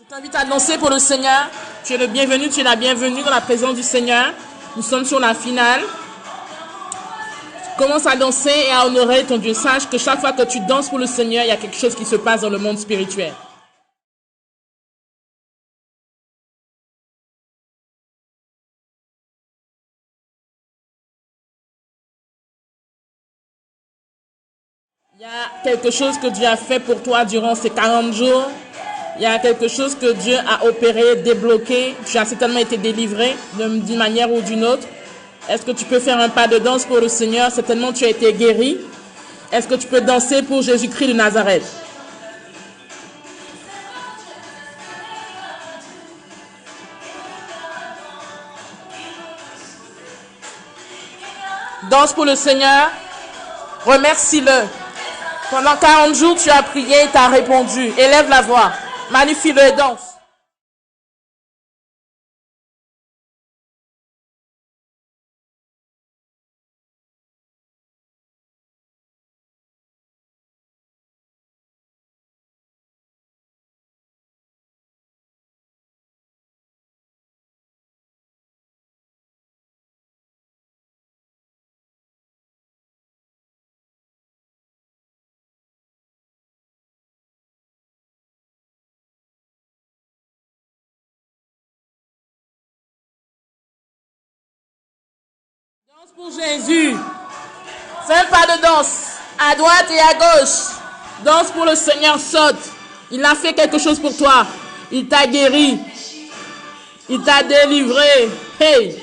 Je t'invite à danser pour le Seigneur. Tu es le bienvenu, tu es la bienvenue dans la présence du Seigneur. Nous sommes sur la finale. Commence à danser et à honorer ton Dieu. Sache que chaque fois que tu danses pour le Seigneur, il y a quelque chose qui se passe dans le monde spirituel. Il y a quelque chose que Dieu a fait pour toi durant ces 40 jours. Il y a quelque chose que Dieu a opéré, débloqué. Tu as certainement été délivré d'une manière ou d'une autre. Est-ce que tu peux faire un pas de danse pour le Seigneur? Certainement tu as été guéri. Est-ce que tu peux danser pour Jésus-Christ de Nazareth? Danse pour le Seigneur. Remercie-le. Pendant 40 jours, tu as prié et tu as répondu. Élève la voix. Magnifie-le et danse. Danse pour Jésus. Fais un pas de danse. À droite et à gauche. Danse pour le Seigneur, saute. Il a fait quelque chose pour toi. Il t'a guéri. Il t'a délivré. Hey!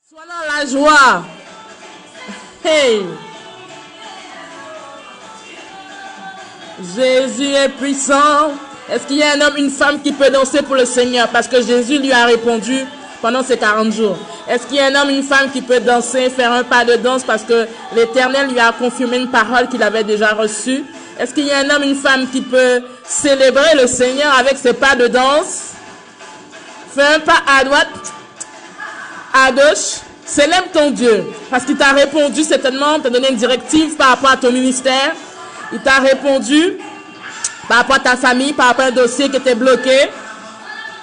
Sois dans la joie. Hey! Jésus est puissant. Est-ce qu'il y a un homme, une femme qui peut danser pour le Seigneur? Parce que Jésus lui a répondu pendant ces 40 jours. Est-ce qu'il y a un homme, une femme qui peut danser, faire un pas de danse parce que l'Éternel lui a confirmé une parole qu'il avait déjà reçue? Est-ce qu'il y a un homme, une femme qui peut célébrer le Seigneur avec ses pas de danse? Fais un pas à droite, à gauche. Célèbre ton Dieu parce qu'il t'a répondu certainement, t'a donné une directive par rapport à ton ministère. Il t'a répondu par rapport à ta famille, par rapport à un dossier qui était bloqué.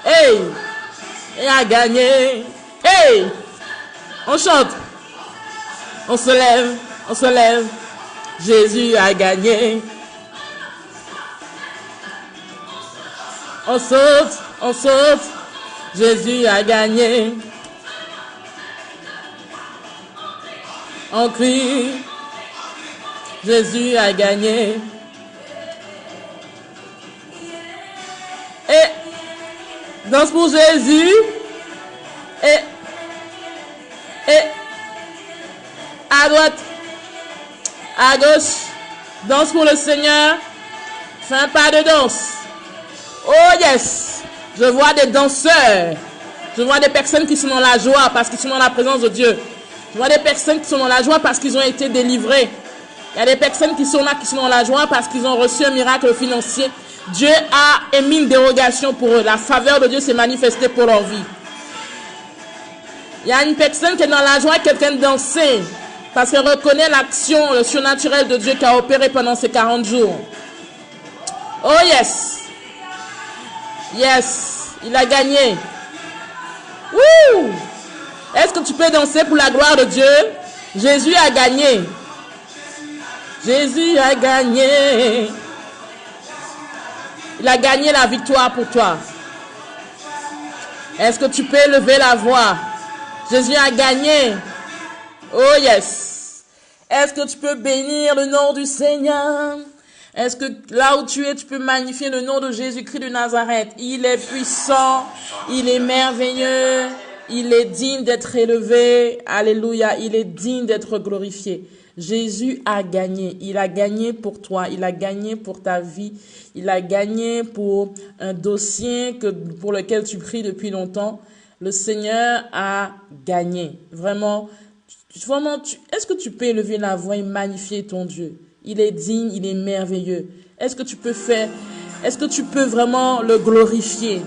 Hey! Et a gagné. Hey! On chante. On se lève. On se lève. Jésus a gagné. On saute. On saute. Jésus a gagné. On crie. Jésus a gagné. Et danse pour Jésus. Et à droite, à gauche, danse pour le Seigneur. Fais un pas de danse. Oh yes, je vois des danseurs. Je vois des personnes qui sont dans la joie parce qu'ils sont dans la présence de Dieu. Je vois des personnes qui sont dans la joie parce qu'ils ont été délivrés. Il y a des personnes qui sont là, qui sont dans la joie parce qu'ils ont reçu un miracle financier. Dieu a émis une dérogation pour eux. La faveur de Dieu s'est manifestée pour leur vie. Il y a une personne qui est dans la joie, quelqu'un de danser, parce qu'elle reconnaît l'action, le surnaturel de Dieu qui a opéré pendant ces 40 jours. Oh yes! Yes! Il a gagné. Wouh! Est-ce que tu peux danser pour la gloire de Dieu? Jésus a gagné. Jésus a gagné. Il a gagné la victoire pour toi. Est-ce que tu peux élever la voix? Jésus a gagné. Oh yes. Est-ce que tu peux bénir le nom du Seigneur? Est-ce que là où tu es, tu peux magnifier le nom de Jésus-Christ de Nazareth? Il est puissant, il est merveilleux, il est digne d'être élevé. Alléluia, il est digne d'être glorifié. Jésus a gagné. Il a gagné pour toi, il a gagné pour ta vie, il a gagné pour un dossier pour lequel tu pries depuis longtemps. Le Seigneur a gagné. Vraiment, est-ce que tu peux élever la voix et magnifier ton Dieu? Il est digne, il est merveilleux. Est-ce que tu peux vraiment le glorifier?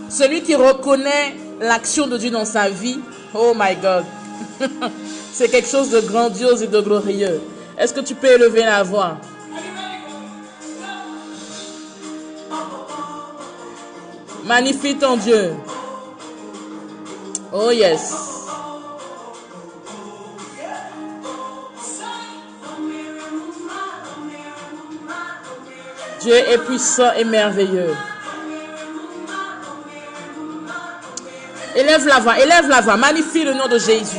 Celui qui reconnaît l'action de Dieu dans sa vie, oh my God, c'est quelque chose de grandiose et de glorieux. Est-ce que tu peux élever la voix? Magnifie ton Dieu. Oh yes. Dieu est puissant et merveilleux. Élève la voix, magnifie le nom de Jésus.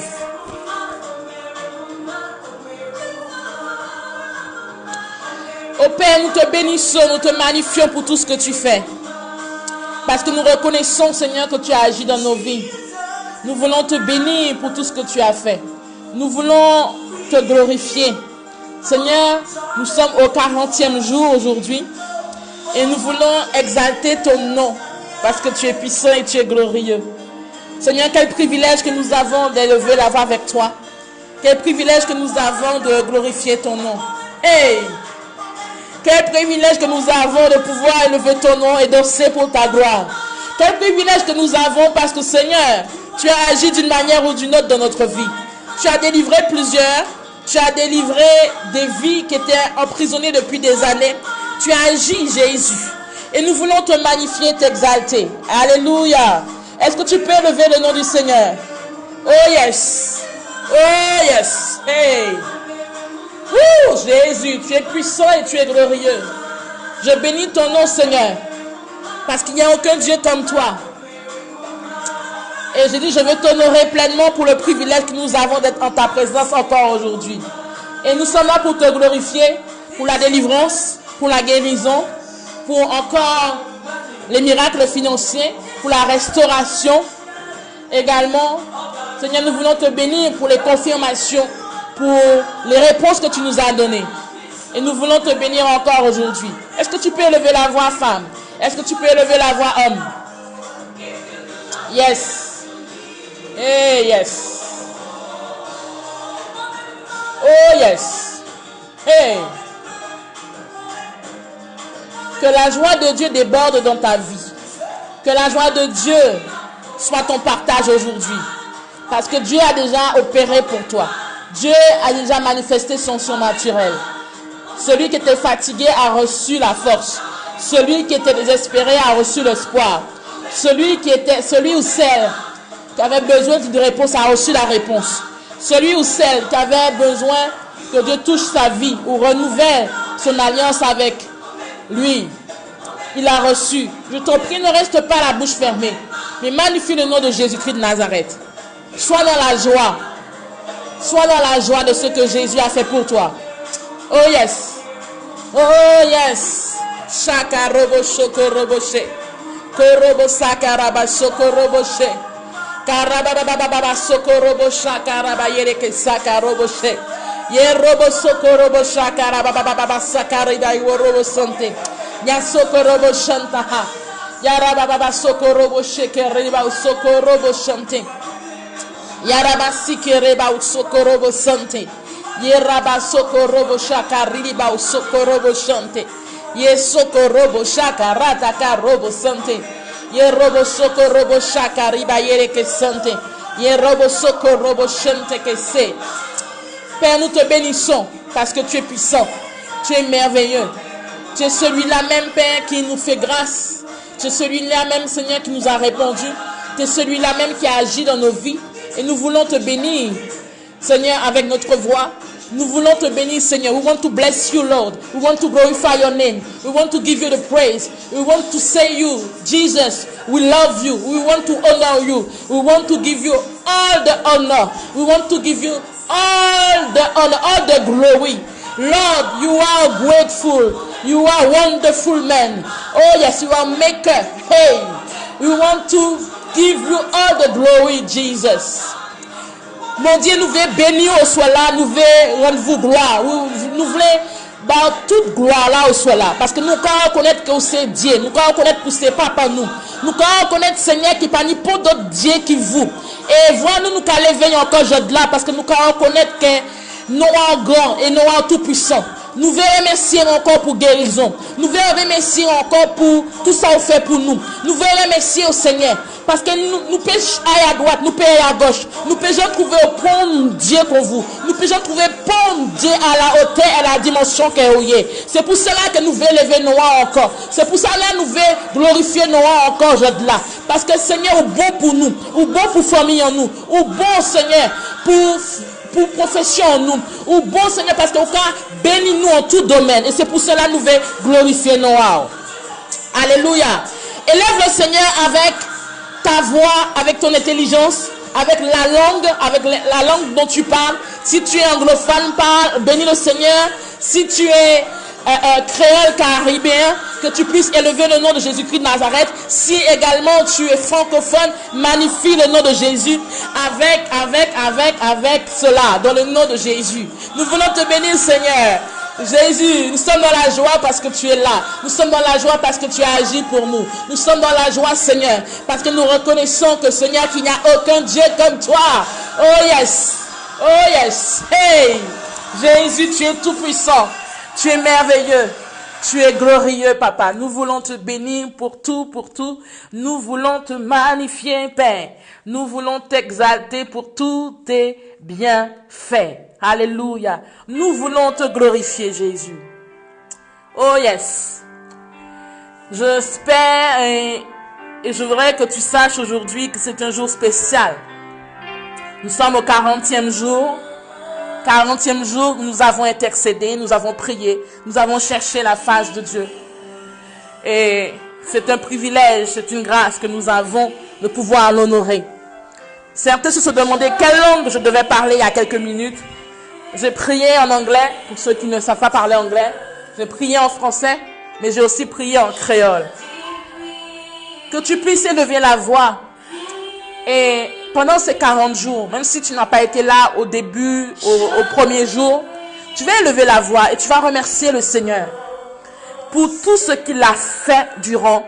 Ô Père, nous te bénissons, nous te magnifions pour tout ce que tu fais. Parce que nous reconnaissons, Seigneur, que tu as agi dans nos vies. Nous voulons te bénir pour tout ce que tu as fait. Nous voulons te glorifier. Seigneur, nous sommes au 40e jour aujourd'hui et nous voulons exalter ton nom parce que tu es puissant et tu es glorieux. Seigneur, quel privilège que nous avons d'élever la voix avec toi. Quel privilège que nous avons de glorifier ton nom. Hey! Quel privilège que nous avons de pouvoir élever ton nom et danser pour ta gloire. Quel privilège que nous avons parce que Seigneur, tu as agi d'une manière ou d'une autre dans notre vie. Tu as délivré plusieurs. Tu as délivré des vies qui étaient emprisonnées depuis des années. Tu as agi, Jésus. Et nous voulons te magnifier, t'exalter. Alléluia. Est-ce que tu peux élever le nom du Seigneur? Oh yes. Oh yes. Hey. Ouh, Jésus, tu es puissant et tu es glorieux. Je bénis ton nom, Seigneur. Parce qu'il n'y a aucun Dieu comme toi. Et j'ai dit, je veux t'honorer pleinement pour le privilège que nous avons d'être en ta présence encore aujourd'hui. Et nous sommes là pour te glorifier, pour la délivrance, pour la guérison, pour encore les miracles financiers, pour la restauration. Également, Seigneur, nous voulons te bénir pour les confirmations, pour les réponses que tu nous as données. Et nous voulons te bénir encore aujourd'hui. Est-ce que tu peux élever la voix, femme? Est-ce que tu peux élever la voix, homme? Yes. Hey, yes. Oh, yes. Hey. Que la joie de Dieu déborde dans ta vie. Que la joie de Dieu soit ton partage aujourd'hui. Parce que Dieu a déjà opéré pour toi. Dieu a déjà manifesté son surnaturel. Celui qui était fatigué a reçu la force. Celui qui était désespéré a reçu l'espoir. Celui ou celle qui avait besoin d'une réponse a reçu la réponse. Celui ou celle qui avait besoin que Dieu touche sa vie ou renouvelle son alliance avec lui, il a reçu. Je t'en prie, ne reste pas la bouche fermée, mais magnifie le nom de Jésus-Christ de Nazareth. Sois dans la joie. Sois dans la joie de ce que Jésus a fait pour toi. Oh yes. Oh yes. Shaka robo shoko robo she. Korobo sakaraba shoko robo she. Karababa sokorobo shakaraba yereke sakarobo she. Yerobo sokorobo shakarababa sakariba yorobo sante. Ya sokorobo shantaha. Yarababa sokorobo shekeriba sokorobo shante. Yaraba sikereba sokorobo sante. Yeraba sokorobo shakariba sokorobo shante. Ye sokorobo shakarata karobo sante. Ye robo soko robo shaka riba yere que sante. Ye robo soko robo shente que c'est. Père, nous te bénissons parce que tu es puissant. Tu es merveilleux. Tu es celui-là même, Père, qui nous fait grâce. Tu es celui-là même, Seigneur, qui nous a répondu. Tu es celui-là même qui a agi dans nos vies. Et nous voulons te bénir, Seigneur, avec notre voix. Nous voulons te bénir, Seigneur. We want to bless you, Lord. We want to glorify your name. We want to give you the praise. We want to say you, Jesus, We love you. We want to honor you. We want to give you all the honor. We want to give you all the honor, all the glory. Lord, you are grateful. You are wonderful man. Oh yes, you are maker. Hey, we want to give you all the glory, Jesus. Mon Dieu, nous voulons bénir au soir là, nous voulons rendre vous gloire. Nous voulons dans toute gloire là au soir là. Parce que nous quand reconnaître que c'est Dieu, nous quand reconnaître que c'est papa nous. Nous quand reconnaître Seigneur qui pas ni pour d'autres dieux qui vous. Et voilà nous quand lever encore je là parce que nous quand reconnaître que nous sommes grands et nous sommes tout puissants. Nous voulons remercier encore pour guérison. Nous voulons remercier encore pour tout ça vous fait pour nous. Nous voulons remercier au Seigneur. Parce que nous péchons à droite, nous péchons à gauche. Nous péchons trouver au bon Dieu pour vous. Nous péchons trouver bon Dieu à la hauteur et à la dimension qu'il est. C'est pour cela que nous voulons lever Noah encore. C'est pour cela que nous voulons glorifier Noah encore aujourd'hui là. Parce que Seigneur est bon pour nous, ou bon pour famille en nous, ou bon Seigneur pour profession en nous, ou bon Seigneur parce qu'au cas bénis nous en tout domaine. Et c'est pour cela que nous voulons glorifier Noah. Alléluia. Élève le Seigneur avec ta voix, avec ton intelligence, avec la langue dont tu parles. Si tu es anglophone, parle, bénis le Seigneur. Si tu es créole caribéen, que tu puisses élever le nom de Jésus-Christ de Nazareth. Si également tu es francophone, magnifie le nom de Jésus avec cela, dans le nom de Jésus. Nous voulons te bénir, Seigneur. Jésus, nous sommes dans la joie parce que tu es là. Nous sommes dans la joie parce que tu as agi pour nous. Nous sommes dans la joie, Seigneur, parce que nous reconnaissons que, Seigneur, qu'il n'y a aucun Dieu comme toi. Oh yes, oh yes. Hey, Jésus, tu es tout puissant. Tu es merveilleux. Tu es glorieux, Papa. Nous voulons te bénir pour tout, pour tout. Nous voulons te magnifier, Père. Nous voulons t'exalter pour tous tes bienfaits. Alléluia. Nous voulons te glorifier, Jésus. Oh yes. J'espère et je voudrais que tu saches aujourd'hui que c'est un jour spécial. Nous sommes au 40e jour. 40e jour, nous avons intercédé, nous avons prié, nous avons cherché la face de Dieu. Et c'est un privilège, c'est une grâce que nous avons de pouvoir l'honorer. Certains se demandaient quelle langue je devais parler il y a quelques minutes. J'ai prié en anglais, pour ceux qui ne savent pas parler anglais. J'ai prié en français, mais j'ai aussi prié en créole. Que tu puisses élever la voix. Et pendant ces 40 jours, même si tu n'as pas été là au début, au premier jour, tu vas élever la voix et tu vas remercier le Seigneur pour tout ce qu'il a fait durant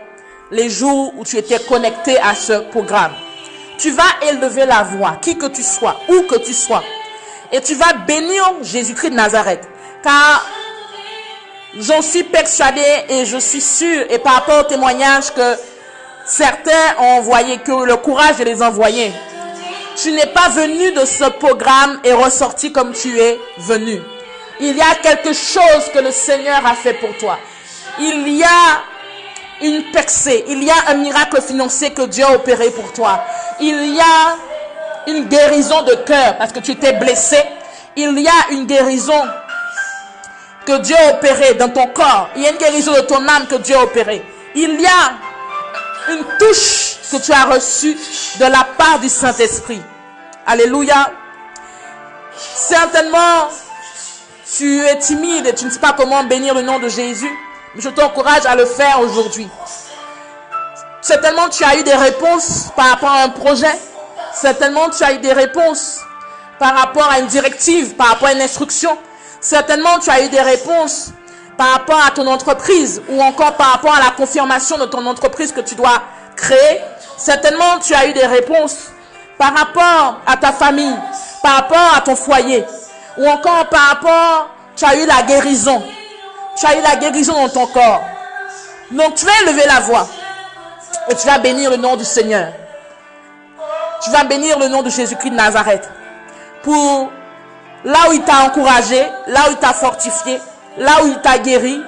les jours où tu étais connecté à ce programme. Tu vas élever la voix, qui que tu sois, où que tu sois. Et tu vas bénir Jésus-Christ de Nazareth. Car j'en suis persuadé et je suis sûr, et par rapport au témoignage que certains ont envoyé, que le courage de les envoyer. Tu n'es pas venu de ce programme et ressorti comme tu es venu. Il y a quelque chose que le Seigneur a fait pour toi. Il y a une percée, il y a un miracle financier que Dieu a opéré pour toi. Il y a une guérison de cœur parce que tu t'es blessé. Il y a une guérison que Dieu a opérée dans ton corps. Il y a une guérison de ton âme que Dieu a opérée. Il y a une touche que tu as reçue de la part du Saint-Esprit. Alléluia. Certainement, tu es timide et tu ne sais pas comment bénir le nom de Jésus. Mais je t'encourage à le faire aujourd'hui. Certainement, tu as eu des réponses par rapport à un projet. Certainement, tu as eu des réponses par rapport à une directive, par rapport à une instruction. Certainement, tu as eu des réponses par rapport à ton entreprise ou encore par rapport à la confirmation de ton entreprise que tu dois créer. Certainement, tu as eu des réponses par rapport à ta famille, par rapport à ton foyer ou encore par rapport, tu as eu la guérison. Tu as eu la guérison dans ton corps. Donc, tu vas élever la voix et tu vas bénir le nom du Seigneur. Tu vas bénir le nom de Jésus-Christ de Nazareth. Pour là où il t'a encouragé, là où il t'a fortifié, là où il t'a guéri,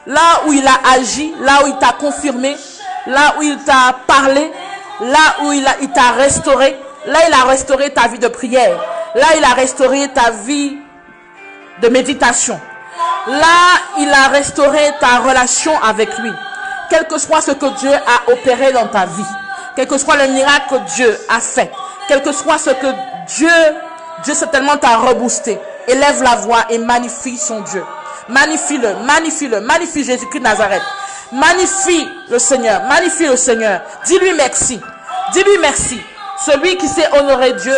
là où il a agi, là où il t'a confirmé, là où il t'a parlé, là où il t'a restauré, là il a restauré ta vie de prière, là il a restauré ta vie de méditation, là il a restauré ta relation avec lui. quel que soit ce que Dieu a opéré dans ta vie, quel que soit le miracle que Dieu a fait, quel que soit ce que Dieu certainement t'a reboosté, élève la voix et magnifie son Dieu. Magnifie-le, magnifie-le, magnifie Jésus-Christ de Nazareth. Magnifie le Seigneur, magnifie le Seigneur. Dis-lui merci, dis-lui merci. Celui qui sait honorer Dieu,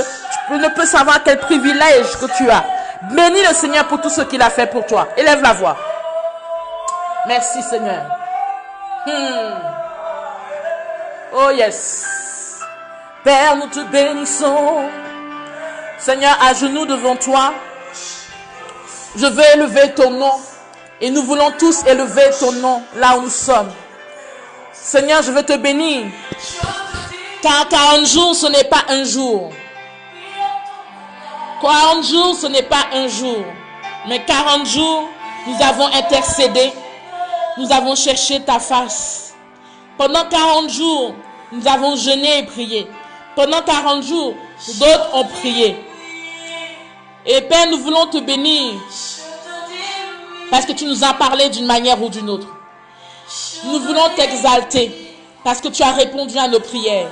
tu ne peux savoir quel privilège que tu as. Bénis le Seigneur pour tout ce qu'il a fait pour toi. Élève la voix. Merci Seigneur. Oh yes. Père, nous te bénissons. Seigneur, à genoux devant toi, je veux élever ton nom. Et nous voulons tous élever ton nom là où nous sommes. Seigneur, je veux te bénir. Car 40 jours, ce n'est pas un jour. 40 jours, ce n'est pas un jour. Mais 40 jours, nous avons intercédé. Nous avons cherché ta face. Pendant 40 jours, nous avons jeûné et prié. Pendant 40 jours, d'autres ont prié. Et Père, nous voulons te bénir. Parce que tu nous as parlé d'une manière ou d'une autre. Nous voulons t'exalter. Parce que tu as répondu à nos prières.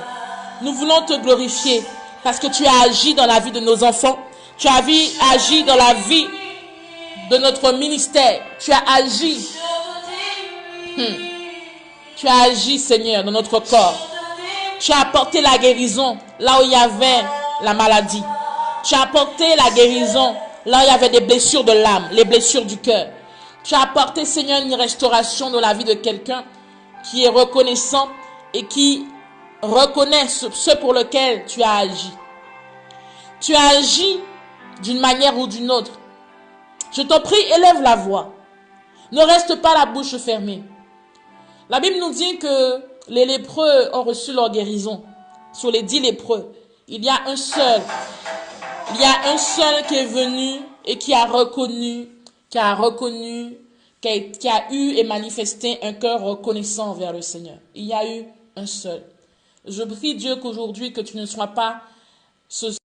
Nous voulons te glorifier. Parce que tu as agi dans la vie de nos enfants. Tu as agi dans la vie de notre ministère. Tu as agi. Tu as agi, Seigneur, dans notre corps. Tu as apporté la guérison là où il y avait la maladie. Tu as apporté la guérison là où il y avait des blessures de l'âme, les blessures du cœur. Tu as apporté, Seigneur, une restauration dans la vie de quelqu'un qui est reconnaissant et qui reconnaît ce pour lequel tu as agi. Tu as agi d'une manière ou d'une autre. Je t'en prie, élève la voix. Ne reste pas la bouche fermée. La Bible nous dit que les lépreux ont reçu leur guérison. Sur les 10 lépreux, il y a un seul. Il y a un seul qui est venu et qui a reconnu, qui a eu et manifesté un cœur reconnaissant vers le Seigneur. Il y a eu un seul. Je prie Dieu qu'aujourd'hui, que tu ne sois pas ce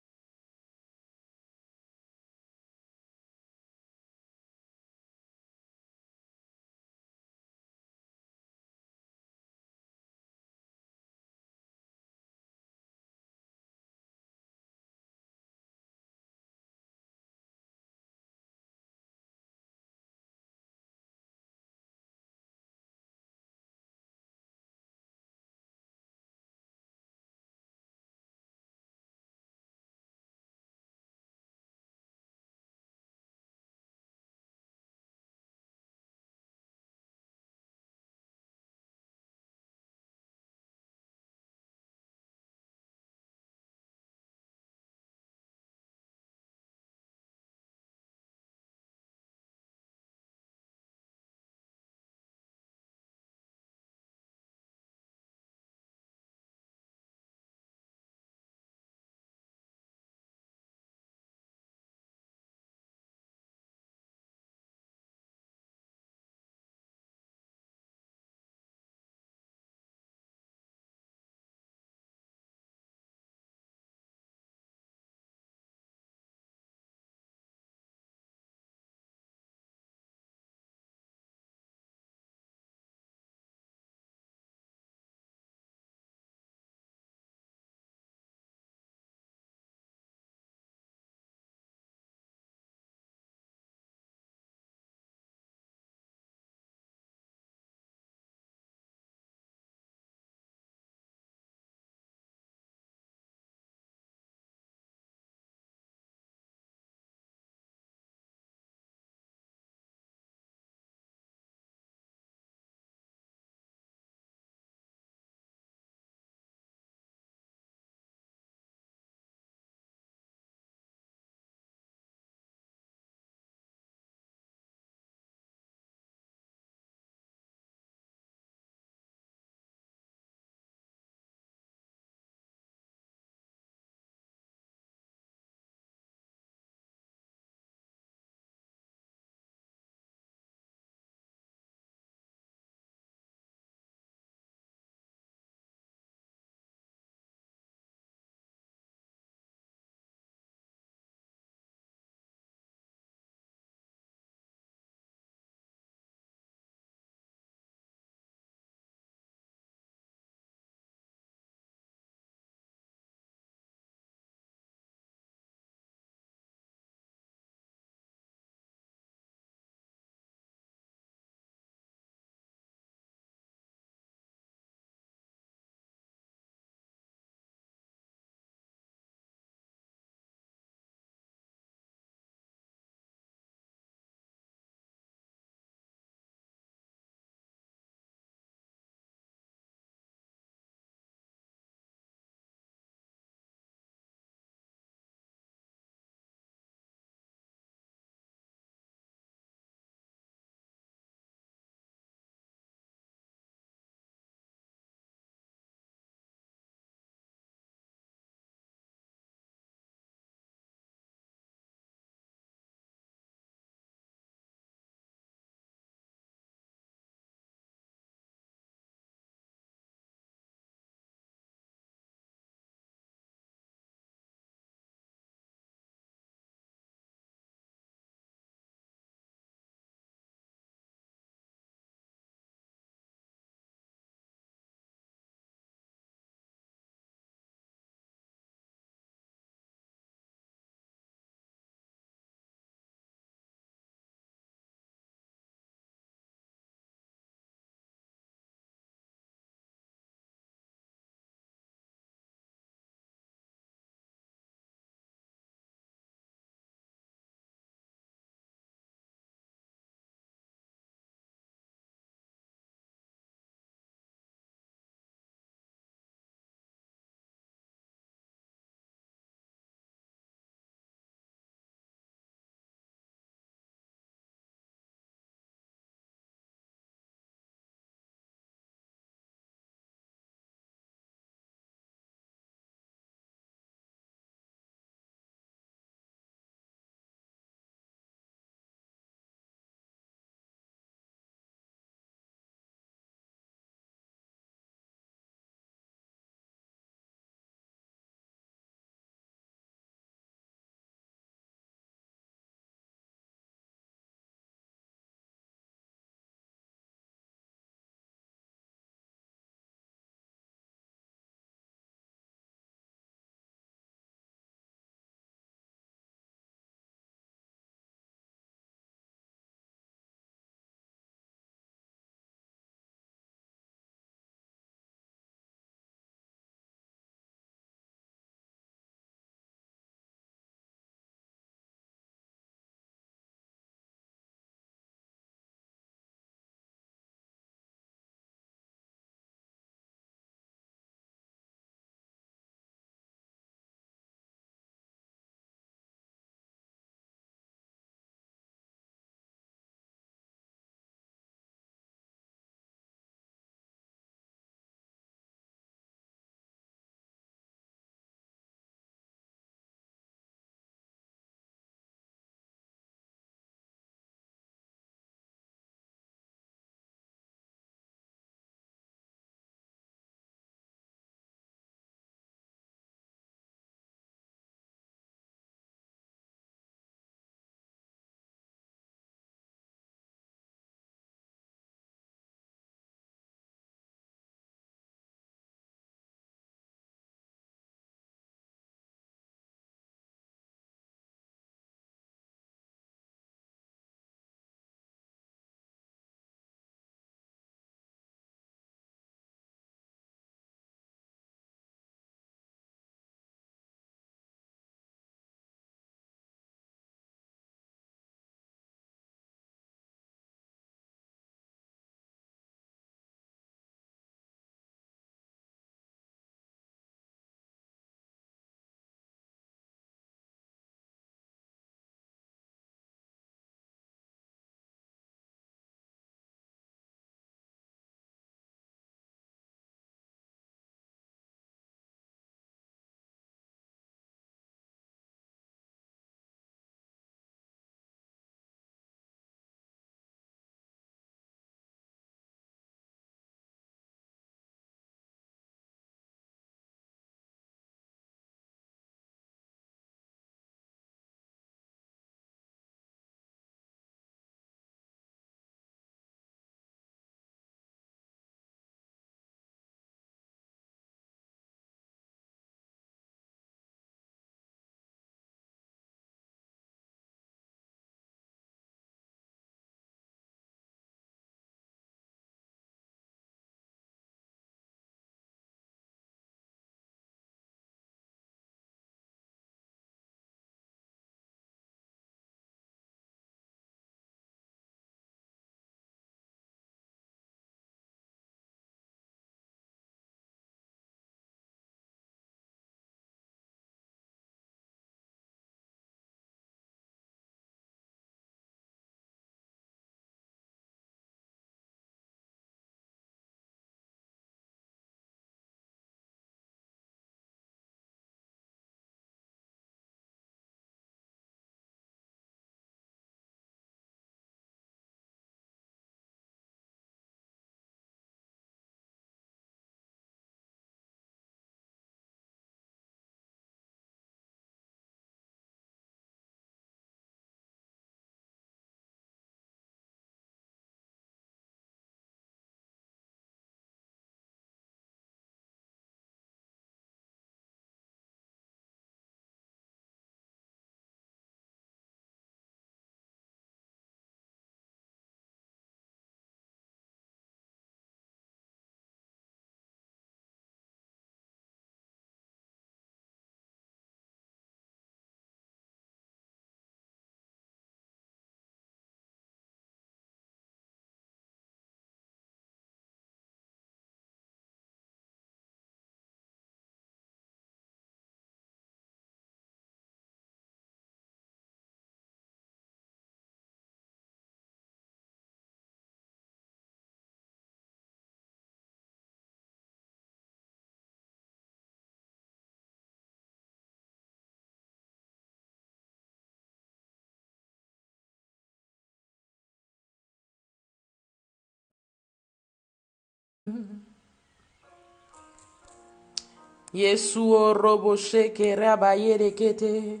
Yesu orobo shekera bayerekete.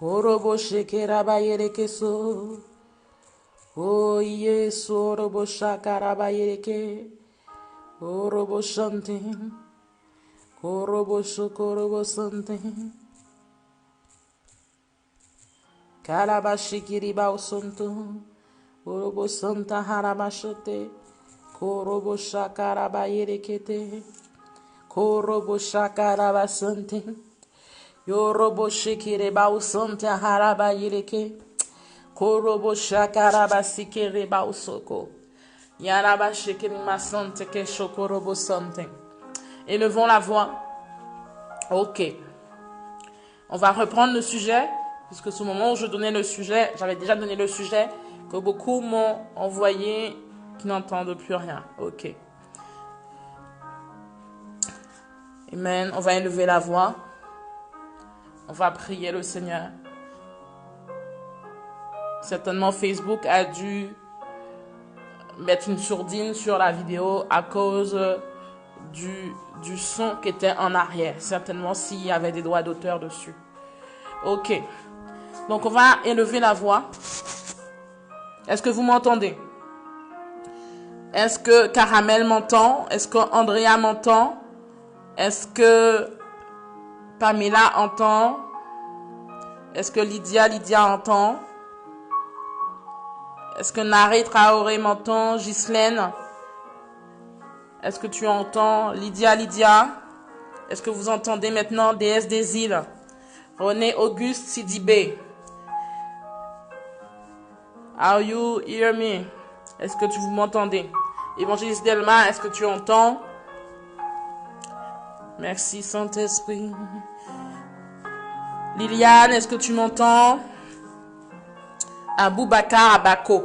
Orobo shekera bayerekeso. Oh Yesu orobo shakara bayereke. Orobo shante. Orobo shokorobo sante. Karabashikiri bausonto. Orobo santa harabashote. Korobo shakara bayerekete. Korobo shakara basante. Yorobo shikiri bausonte harabayereke. Korobo shakara basikiri bausoko. Yaraba shikiri masante ke shokorobo sante. Élevons la voix. Ok. On va reprendre le sujet. Puisque ce moment où je donnais le sujet, j'avais déjà donné le sujet, que beaucoup m'ont envoyé qui n'entendent plus rien. Ok. Amen. On va élever la voix. On va prier le Seigneur. Certainement, Facebook a dû mettre une sourdine sur la vidéo à cause du son qui était en arrière. Certainement, s'il y avait des droits d'auteur dessus. Ok. Donc, on va élever la voix. Est-ce que vous m'entendez? Est-ce que Caramel m'entend? Est-ce que Andrea m'entend? Est-ce que Pamela entend? Est-ce que Lydia entend? Est-ce que Naré Traoré m'entend? Ghislaine? Est-ce que tu entends? Lydia? Est-ce que vous entendez maintenant? DS des îles? René Auguste Sidibé? Are you hear me? Est-ce que vous m'entendez? Évangéliste Delma, est-ce que tu entends? Merci Saint-Esprit. Liliane, est-ce que tu m'entends? Aboubakar Abako,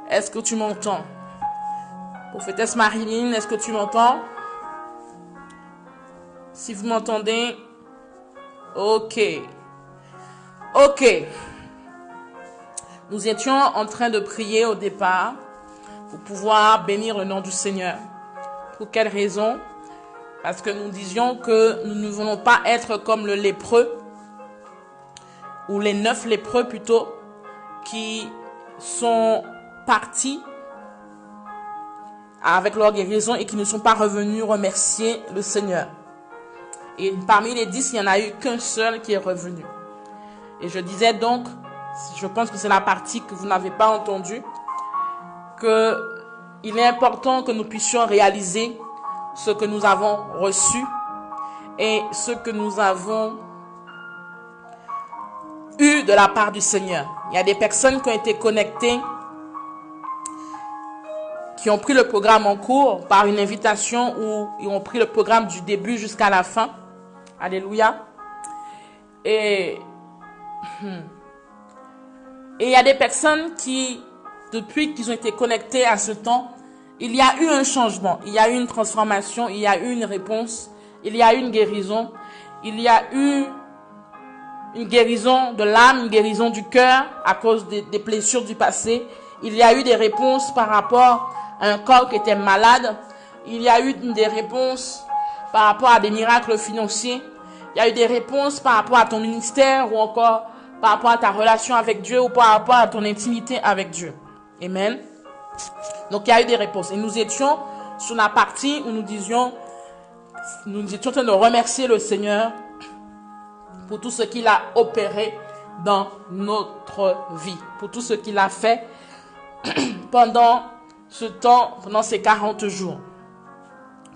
est-ce que tu m'entends? Prophétesse Marilyn, est-ce que tu m'entends? Si vous m'entendez, ok. Ok. Nous étions en train de prier au départ pour pouvoir bénir le nom du Seigneur. Pour quelle raison? Parce que nous disions que nous ne voulons pas être comme le lépreux, ou les 9 lépreux plutôt, qui sont partis avec leur guérison et qui ne sont pas revenus remercier le Seigneur. Et parmi les 10, il n'y en a eu qu'un seul qui est revenu. Et je disais donc, je pense que c'est la partie que vous n'avez pas entendue, qu'il est important que nous puissions réaliser ce que nous avons reçu et ce que nous avons eu de la part du Seigneur. Il y a des personnes qui ont été connectées, qui ont pris le programme en cours par une invitation ou ils ont pris le programme du début jusqu'à la fin. Alléluia. Et il y a des personnes qui, depuis qu'ils ont été connectés à ce temps, il y a eu un changement, il y a eu une transformation, il y a eu une réponse, il y a eu une guérison, il y a eu une guérison de l'âme, une guérison du cœur à cause des blessures du passé. Il y a eu des réponses par rapport à un corps qui était malade. Il y a eu des réponses par rapport à des miracles financiers. Il y a eu des réponses par rapport à ton ministère ou encore par rapport à ta relation avec Dieu ou par rapport à ton intimité avec Dieu. Amen. Donc il y a eu des réponses. Et nous étions sur la partie où nous étions en train de remercier le Seigneur pour tout ce qu'il a opéré dans notre vie, pour tout ce qu'il a fait pendant ce temps, pendant ces 40 jours.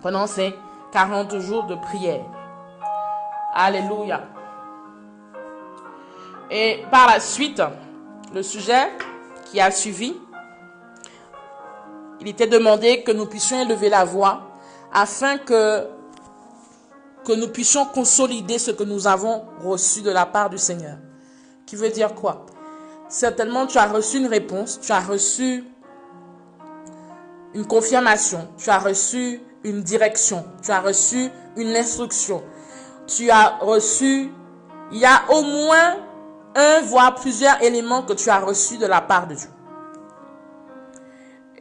Pendant ces 40 jours de prière. Alléluia. Et par la suite, le sujet qui a suivi, il était demandé que nous puissions élever la voix afin que nous puissions consolider ce que nous avons reçu de la part du Seigneur. Qui veut dire quoi? Certainement, tu as reçu une réponse, tu as reçu une confirmation, tu as reçu une direction, tu as reçu une instruction, tu as reçu, il y a au moins un, voire plusieurs éléments que tu as reçus de la part de Dieu.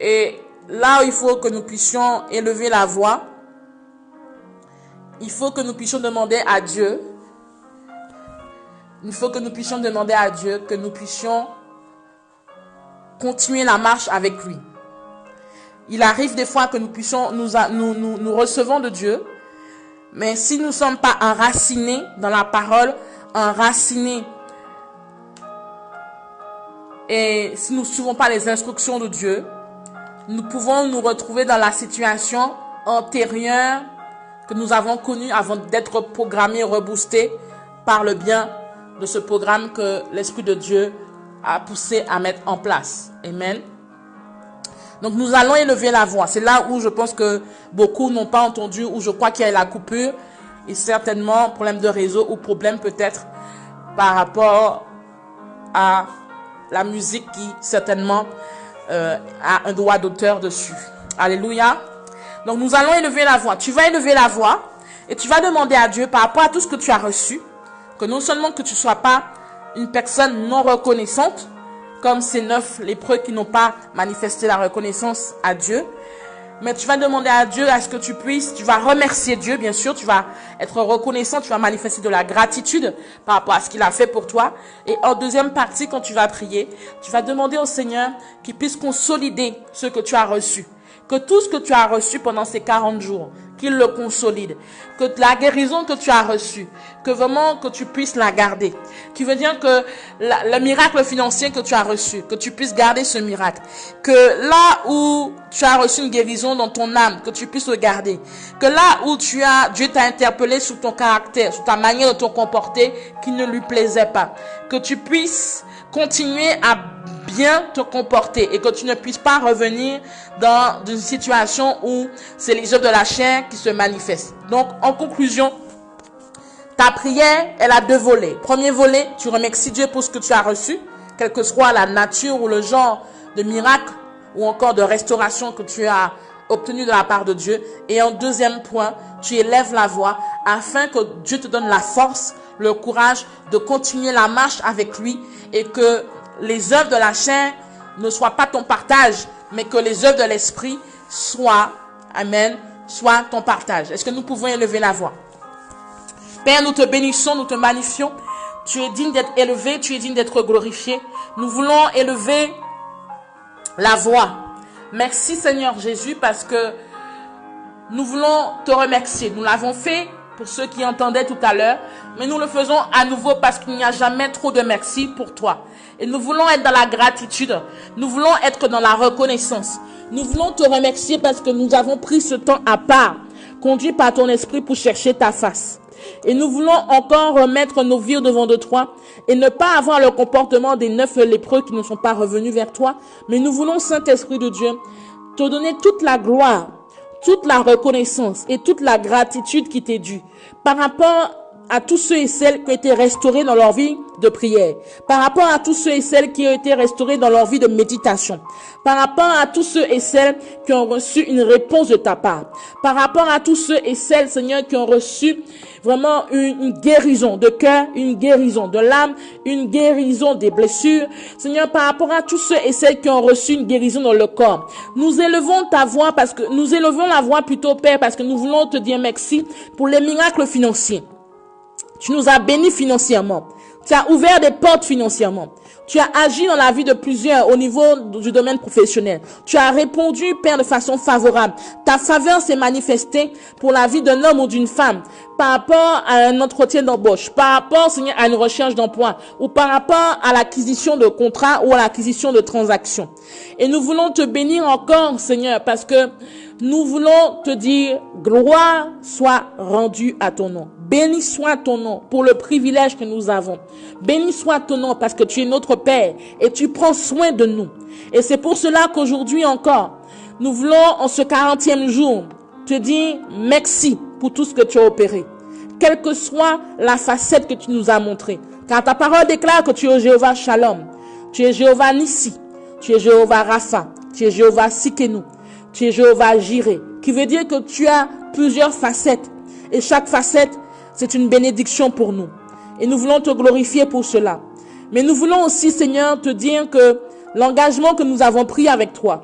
Et là, il faut que nous puissions élever la voix. Il faut que nous puissions demander à Dieu. Il faut que nous puissions demander à Dieu que nous puissions continuer la marche avec lui. Il arrive des fois que nous puissions, nous recevons de Dieu, mais si nous ne sommes pas enracinés dans la parole, enracinés, et si nous ne suivons pas les instructions de Dieu, nous pouvons nous retrouver dans la situation antérieure que nous avons connue avant d'être programmés, reboostés par le bien de ce programme que l'Esprit de Dieu a poussé à mettre en place. Amen. Donc nous allons élever la voix. C'est là où je pense que beaucoup n'ont pas entendu, où je crois qu'il y a la coupure, et certainement problème de réseau ou problème peut-être par rapport à la musique qui certainement a un droit d'auteur dessus. Alléluia. Donc nous allons élever la voix. Tu vas élever la voix et tu vas demander à Dieu par rapport à tout ce que tu as reçu, que non seulement que tu ne sois pas une personne non reconnaissante, comme ces 9 lépreux qui n'ont pas manifesté la reconnaissance à Dieu, mais tu vas demander à Dieu à ce que tu puisses, tu vas remercier Dieu, bien sûr, tu vas être reconnaissant, tu vas manifester de la gratitude par rapport à ce qu'il a fait pour toi. Et en deuxième partie, quand tu vas prier, tu vas demander au Seigneur qu'il puisse consolider ce que tu as reçu. Que tout ce que tu as reçu pendant ces 40 jours, qu'il le consolide. Que la guérison que tu as reçue, que vraiment que tu puisses la garder. Qui veut dire que le miracle financier que tu as reçu, que tu puisses garder ce miracle. Que là où tu as reçu une guérison dans ton âme, que tu puisses le garder. Que là où Dieu t'a interpellé sur ton caractère, sur ta manière de te comporter qui ne lui plaisait pas. Que tu puisses continuer à bien te comporter et que tu ne puisses pas revenir dans une situation où c'est les œuvres de la chair qui se manifestent. Donc, en conclusion, ta prière, elle a 2 volets. Premier volet, tu remercies Dieu pour ce que tu as reçu, quelle que soit la nature ou le genre de miracle ou encore de restauration que tu as obtenu de la part de Dieu. Et en deuxième point, tu élèves la voix afin que Dieu te donne la force, le courage de continuer la marche avec lui et que les œuvres de la chair ne soient pas ton partage, mais que les œuvres de l'esprit soient, amen, soient ton partage. Est-ce que nous pouvons élever la voix? Père, nous te bénissons, nous te magnifions. Tu es digne d'être élevé, tu es digne d'être glorifié. Nous voulons élever la voix. Merci Seigneur Jésus parce que nous voulons te remercier. Nous l'avons fait pour ceux qui entendaient tout à l'heure, mais nous le faisons à nouveau parce qu'il n'y a jamais trop de merci pour toi. Et nous voulons être dans la gratitude. Nous voulons être dans la reconnaissance. Nous voulons te remercier parce que nous avons pris ce temps à part, conduit par ton esprit pour chercher ta face. Et nous voulons encore remettre nos vies devant de toi et ne pas avoir le comportement des 9 lépreux qui ne sont pas revenus vers toi. Mais nous voulons, Saint-Esprit de Dieu, te donner toute la gloire, toute la reconnaissance et toute la gratitude qui t'est due par rapport à tous ceux et celles qui ont été restaurés dans leur vie de prière, par rapport à tous ceux et celles qui ont été restaurés dans leur vie de méditation, par rapport à tous ceux et celles qui ont reçu une réponse de ta part, par rapport à tous ceux et celles, Seigneur, qui ont reçu vraiment une guérison de cœur, une guérison de l'âme, une guérison des blessures. Seigneur, par rapport à tous ceux et celles qui ont reçu une guérison dans le corps, nous élevons ta voix parce que nous élevons la voix plutôt, Père, parce que nous voulons te dire merci pour les miracles financiers. Tu nous as bénis financièrement. Tu as ouvert des portes financièrement. Tu as agi dans la vie de plusieurs au niveau du domaine professionnel. Tu as répondu, Père, de façon favorable. Ta faveur s'est manifestée pour la vie d'un homme ou d'une femme par rapport à un entretien d'embauche, par rapport, Seigneur, à une recherche d'emploi ou par rapport à l'acquisition de contrats ou à l'acquisition de transactions. Et nous voulons te bénir encore, Seigneur, parce que nous voulons te dire, gloire soit rendue à ton nom. Béni soit ton nom pour le privilège que nous avons. Béni soit ton nom parce que tu es notre Père et tu prends soin de nous. Et c'est pour cela qu'aujourd'hui encore, nous voulons en ce 40e jour te dire merci pour tout ce que tu as opéré. Quelle que soit la facette que tu nous as montrée. Car ta parole déclare que tu es Jéhovah Shalom. Tu es Jéhovah Nissi. Tu es Jéhovah Rapha. Tu es Jéhovah Sikenu. Tu es Jéhovah Jireh. Qui veut dire que tu as plusieurs facettes. Et chaque facette, c'est une bénédiction pour nous. Et nous voulons te glorifier pour cela. Mais nous voulons aussi, Seigneur, te dire que l'engagement que nous avons pris avec toi,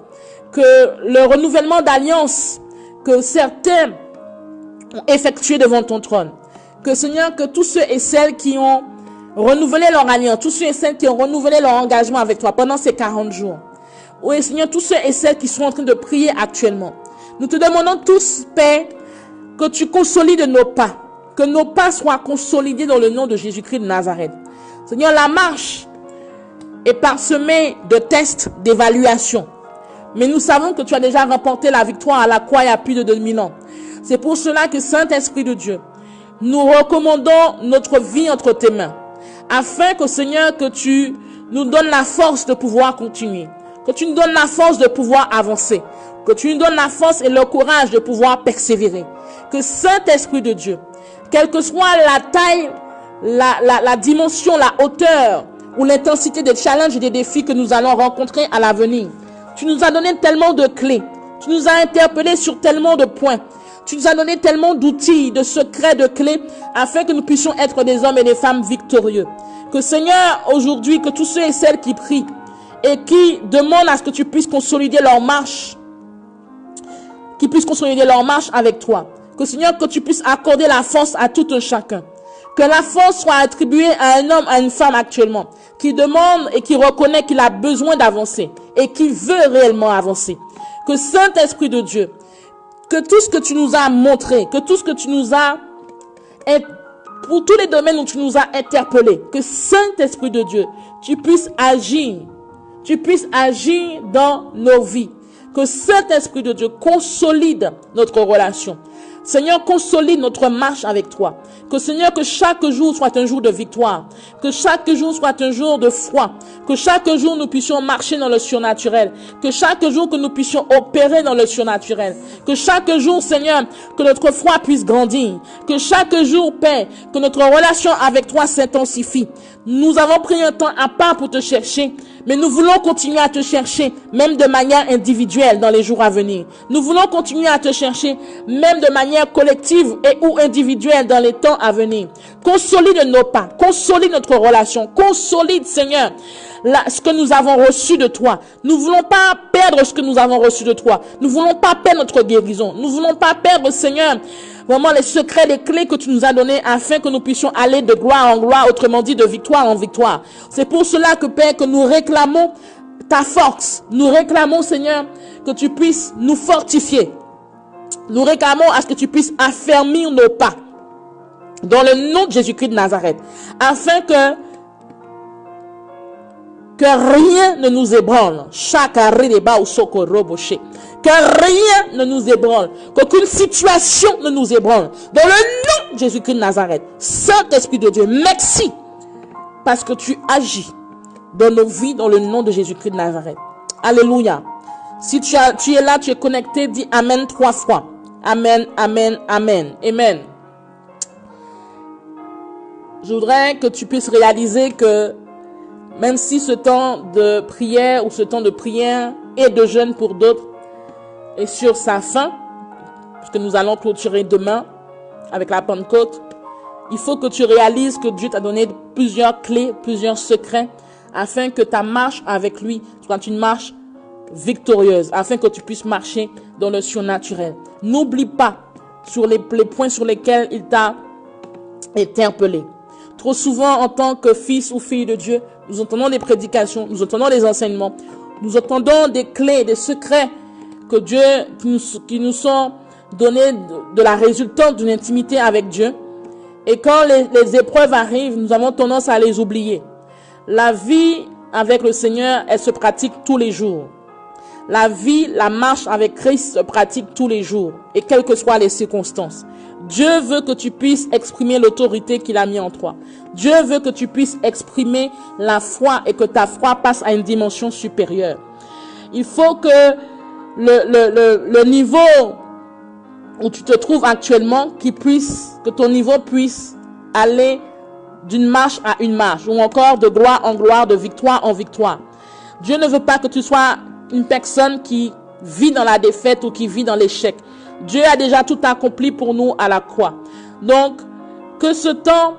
que le renouvellement d'alliance que certains ont effectué devant ton trône. Que Seigneur, que tous ceux et celles qui ont renouvelé leur alliance, tous ceux et celles qui ont renouvelé leur engagement avec toi pendant ces 40 jours. Oui, Seigneur, tous ceux et celles qui sont en train de prier actuellement. Nous te demandons tous, Père, que tu consolides nos pas. Que nos pas soient consolidés dans le nom de Jésus-Christ de Nazareth. Seigneur, la marche est parsemée de tests, d'évaluation. Mais nous savons que tu as déjà remporté la victoire à la croix il y a plus de 2000 ans. C'est pour cela que Saint-Esprit de Dieu, nous recommandons notre vie entre tes mains. Afin que Seigneur, que tu nous donnes la force de pouvoir continuer. Que tu nous donnes la force de pouvoir avancer. Que tu nous donnes la force et le courage de pouvoir persévérer. Que Saint-Esprit de Dieu, quelle que soit la taille, la dimension, la hauteur ou l'intensité des challenges et des défis que nous allons rencontrer à l'avenir, tu nous as donné tellement de clés. Tu nous as interpellés sur tellement de points. Tu nous as donné tellement d'outils, de secrets, de clés, afin que nous puissions être des hommes et des femmes victorieux. Que Seigneur, aujourd'hui, que tous ceux et celles qui prient et qui demandent à ce que tu puisses consolider leur marche, avec toi. Que Seigneur, que tu puisses accorder la force à tout un chacun. Que la force soit attribuée à un homme, à une femme actuellement, qui demande et qui reconnaît qu'il a besoin d'avancer et qui veut réellement avancer. Que Saint-Esprit de Dieu, que tout ce que tu nous as montré, que tout ce que tu nous as, pour tous les domaines où tu nous as interpellés, que Saint-Esprit de Dieu, tu puisses agir dans nos vies. Que Saint-Esprit de Dieu consolide notre relation. Seigneur, consolide notre marche avec toi. Que Seigneur, que chaque jour soit un jour de victoire. Que chaque jour soit un jour de foi. Que chaque jour nous puissions marcher dans le surnaturel. Que chaque jour que nous puissions opérer dans le surnaturel. Que chaque jour, Seigneur, que notre foi puisse grandir. Que chaque jour, Père, que notre relation avec toi s'intensifie. Nous avons pris un temps à part pour te chercher, mais nous voulons continuer à te chercher, même de manière individuelle dans les jours à venir. Nous voulons continuer à te chercher, même de manière collective et ou individuelle dans les temps à venir. Consolide nos pas, consolide notre relation, consolide, Seigneur, ce que nous avons reçu de toi. Nous voulons pas perdre ce que nous avons reçu de toi. Nous voulons pas perdre notre guérison. Nous voulons pas perdre, Seigneur, vraiment les secrets, les clés que tu nous as donnés afin que nous puissions aller de gloire en gloire, autrement dit de victoire en victoire. C'est pour cela que, Père, que nous réclamons ta force. Nous réclamons, Seigneur, que tu puisses nous fortifier. Nous réclamons à ce que tu puisses affermir nos pas dans le nom de Jésus-Christ de Nazareth, afin que rien ne nous ébranle. Que rien ne nous ébranle. Qu'aucune situation ne nous ébranle. Dans le nom de Jésus-Christ de Nazareth. Saint-Esprit de Dieu, merci. Parce que tu agis dans nos vies dans le nom de Jésus-Christ de Nazareth. Alléluia. Si tu es là, tu es connecté, dis Amen 3 fois. Amen, Amen, Amen. Amen. Je voudrais que tu puisses réaliser que même si ce temps de prière ou ce temps de prière et de jeûne pour d'autres est sur sa fin, puisque nous allons clôturer demain avec la Pentecôte, il faut que tu réalises que Dieu t'a donné plusieurs clés, plusieurs secrets, afin que ta marche avec lui soit une marche victorieuse, afin que tu puisses marcher dans le surnaturel. N'oublie pas sur les points sur lesquels il t'a interpellé. Trop souvent, en tant que fils ou fille de Dieu, nous entendons des prédications, nous entendons des enseignements, nous entendons des clés, des secrets que Dieu, qui nous sont donnés de la résultante d'une intimité avec Dieu. Et quand les épreuves arrivent, nous avons tendance à les oublier. La vie avec le Seigneur, elle se pratique tous les jours. La vie, la marche avec Christ se pratique tous les jours, et quelles que soient les circonstances. Dieu veut que tu puisses exprimer l'autorité qu'il a mis en toi. Dieu veut que tu puisses exprimer la foi et que ta foi passe à une dimension supérieure. Il faut que le niveau où tu te trouves actuellement, que ton niveau puisse aller d'une marche à une marche, ou encore de gloire en gloire, de victoire en victoire. Dieu ne veut pas que tu sois une personne qui vit dans la défaite ou qui vit dans l'échec. Dieu a déjà tout accompli pour nous à la croix. Donc, que ce temps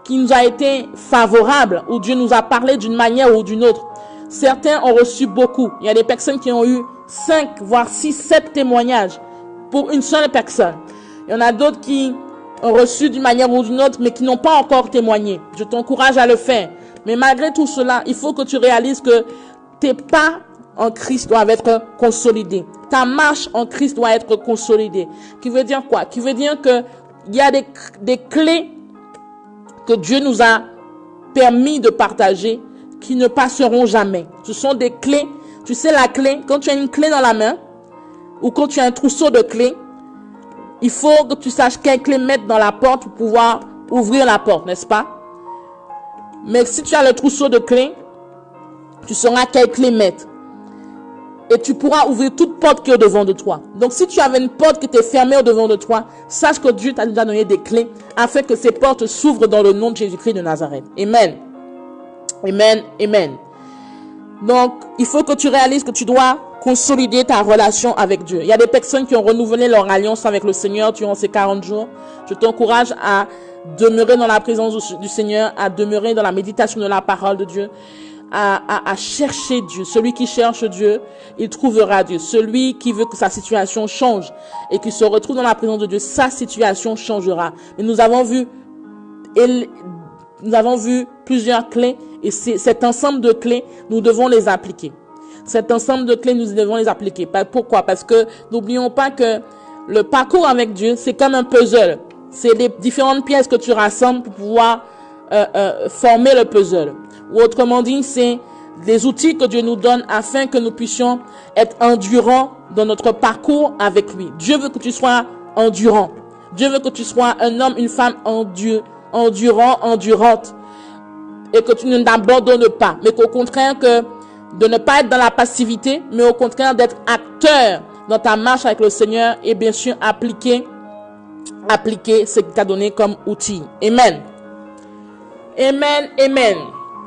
qui nous a été favorable, où Dieu nous a parlé d'une manière ou d'une autre, certains ont reçu beaucoup. Il y a des personnes qui ont eu 5, voire 6, 7 témoignages pour une seule personne. Il y en a d'autres qui ont reçu d'une manière ou d'une autre, mais qui n'ont pas encore témoigné. Je t'encourage à le faire. Mais malgré tout cela, il faut que tu réalises que tes pas en Christ doivent être consolidés. Ta marche en Christ doit être consolidée. Qui veut dire quoi? Qui veut dire que il y a des clés que Dieu nous a permis de partager qui ne passeront jamais. Ce sont des clés. Tu sais, la clé, quand tu as une clé dans la main ou quand tu as un trousseau de clés, il faut que tu saches quelle clé mettre dans la porte pour pouvoir ouvrir la porte, n'est-ce pas? Mais si tu as le trousseau de clés, tu sauras quelle clé mettre. Et tu pourras ouvrir toute porte qui est au devant de toi. Donc si tu avais une porte qui était fermée au devant de toi, sache que Dieu t'a déjà donné des clés afin que ces portes s'ouvrent dans le nom de Jésus-Christ de Nazareth. Amen. Amen. Amen. Donc, il faut que tu réalises que tu dois consolider ta relation avec Dieu. Il y a des personnes qui ont renouvelé leur alliance avec le Seigneur durant ces 40 jours. Je t'encourage à demeurer dans la présence du Seigneur, à demeurer dans la méditation de la parole de Dieu, à chercher Dieu. Celui qui cherche Dieu, il trouvera Dieu. Celui qui veut que sa situation change et qui se retrouve dans la présence de Dieu, sa situation changera. Mais nous avons vu plusieurs clés et cet ensemble de clés, nous devons les appliquer. Cet ensemble de clés, nous devons les appliquer. Pourquoi? Parce que n'oublions pas que le parcours avec Dieu, c'est comme un puzzle. C'est des différentes pièces que tu rassembles pour pouvoir former le puzzle. Ou autrement dit, c'est des outils que Dieu nous donne afin que nous puissions être endurants dans notre parcours avec lui. Dieu veut que tu sois endurant. Dieu veut que tu sois un homme, une femme endurant, endurante. Et que tu ne t'abandonnes pas. Mais qu'au contraire, que de ne pas être dans la passivité, mais au contraire d'être acteur dans ta marche avec le Seigneur et bien sûr appliquer ce qu'il t'a donné comme outil. Amen. Amen. Amen.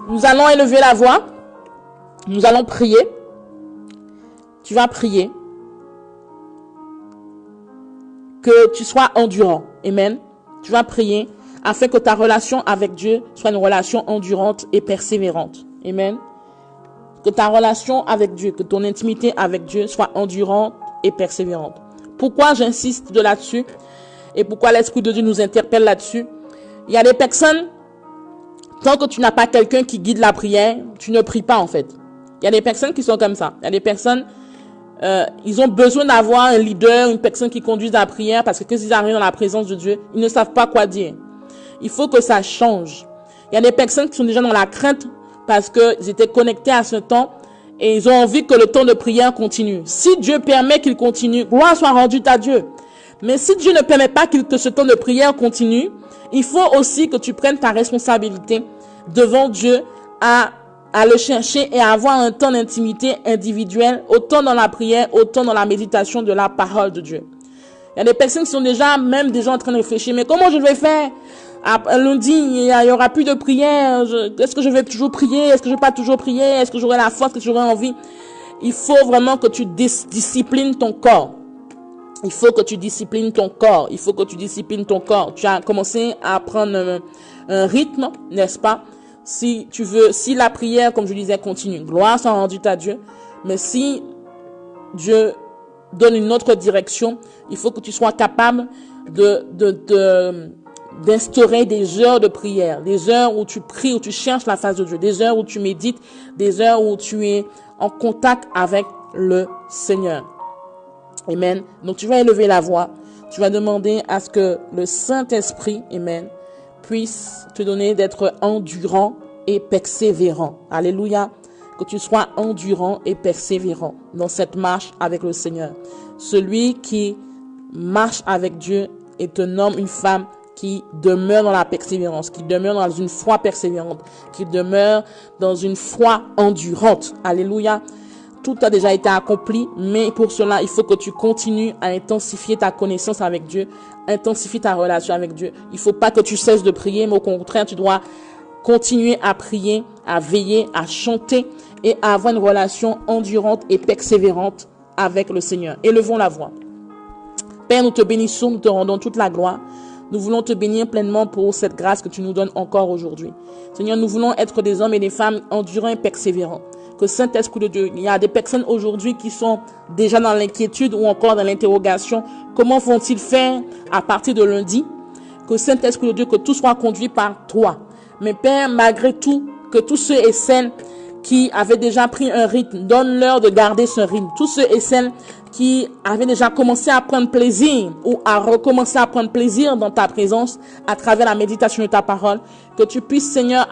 Nous allons élever la voix. Nous allons prier. Tu vas prier. Que tu sois endurant. Amen. Tu vas prier afin que ta relation avec Dieu soit une relation endurante et persévérante. Amen. Que ta relation avec Dieu, que ton intimité avec Dieu soit endurante et persévérante. Pourquoi j'insiste de là-dessus et pourquoi l'Esprit de Dieu nous interpelle là-dessus? Il y a des personnes, tant que tu n'as pas quelqu'un qui guide la prière, tu ne pries pas en fait. Il y a des personnes qui sont comme ça. Il y a des personnes, ils ont besoin d'avoir un leader, une personne qui conduise la prière parce que quand ils arrivent dans la présence de Dieu, ils ne savent pas quoi dire. Il faut que ça change. Il y a des personnes qui sont déjà dans la crainte parce qu'ils étaient connectés à ce temps et ils ont envie que le temps de prière continue. Si Dieu permet qu'il continue, gloire soit rendue à Dieu. Mais si Dieu ne permet pas que ce temps de prière continue, il faut aussi que tu prennes ta responsabilité devant Dieu à le chercher et à avoir un temps d'intimité individuelle, autant dans la prière, autant dans la méditation de la parole de Dieu. Il y a des personnes qui sont déjà en train de réfléchir, mais comment je vais faire? Lundi, il y aura plus de prière. Est-ce que je vais toujours prier? Est-ce que je vais pas toujours prier? Est-ce que j'aurai la force? Est-ce que j'aurai envie? Il faut vraiment que tu disciplines ton corps. Il faut que tu disciplines ton corps. Il faut que tu disciplines ton corps. Tu as commencé à prendre un rythme, n'est-ce pas? Si la prière, comme je disais, continue, gloire soit rendue à Dieu. Mais si Dieu donne une autre direction, il faut que tu sois capable d'instaurer des heures de prière, des heures où tu pries, où tu cherches la face de Dieu, des heures où tu médites, des heures où tu es en contact avec le Seigneur. Amen. Donc tu vas élever la voix, tu vas demander à ce que le Saint-Esprit, amen, puisse te donner d'être endurant et persévérant. Alléluia. Que tu sois endurant et persévérant dans cette marche avec le Seigneur. Celui qui marche avec Dieu est un homme, une femme qui demeure dans la persévérance, qui demeure dans une foi persévérante, qui demeure dans une foi endurante. Alléluia. Tout a déjà été accompli, mais pour cela, il faut que tu continues à intensifier ta connaissance avec Dieu, intensifier ta relation avec Dieu. Il faut pas que tu cesses de prier, mais au contraire, tu dois continuer à prier, à veiller, à chanter et à avoir une relation endurante et persévérante avec le Seigneur. Élevons la voix. Père, nous te bénissons, nous te rendons toute la gloire. Nous voulons te bénir pleinement pour cette grâce que tu nous donnes encore aujourd'hui. Seigneur, nous voulons être des hommes et des femmes endurants et persévérants. Que Saint-Esprit de Dieu, il y a des personnes aujourd'hui qui sont déjà dans l'inquiétude ou encore dans l'interrogation. Comment vont-ils faire à partir de lundi? Que Saint-Esprit de Dieu, que tout soit conduit par toi. Mais Père, malgré tout, que tous ceux et celles qui avaient déjà pris un rythme, donne-leur de garder ce rythme. Tous ceux et celles qui avaient déjà commencé à prendre plaisir ou à recommencer à prendre plaisir dans ta présence à travers la méditation de ta parole, que tu puisses, Seigneur,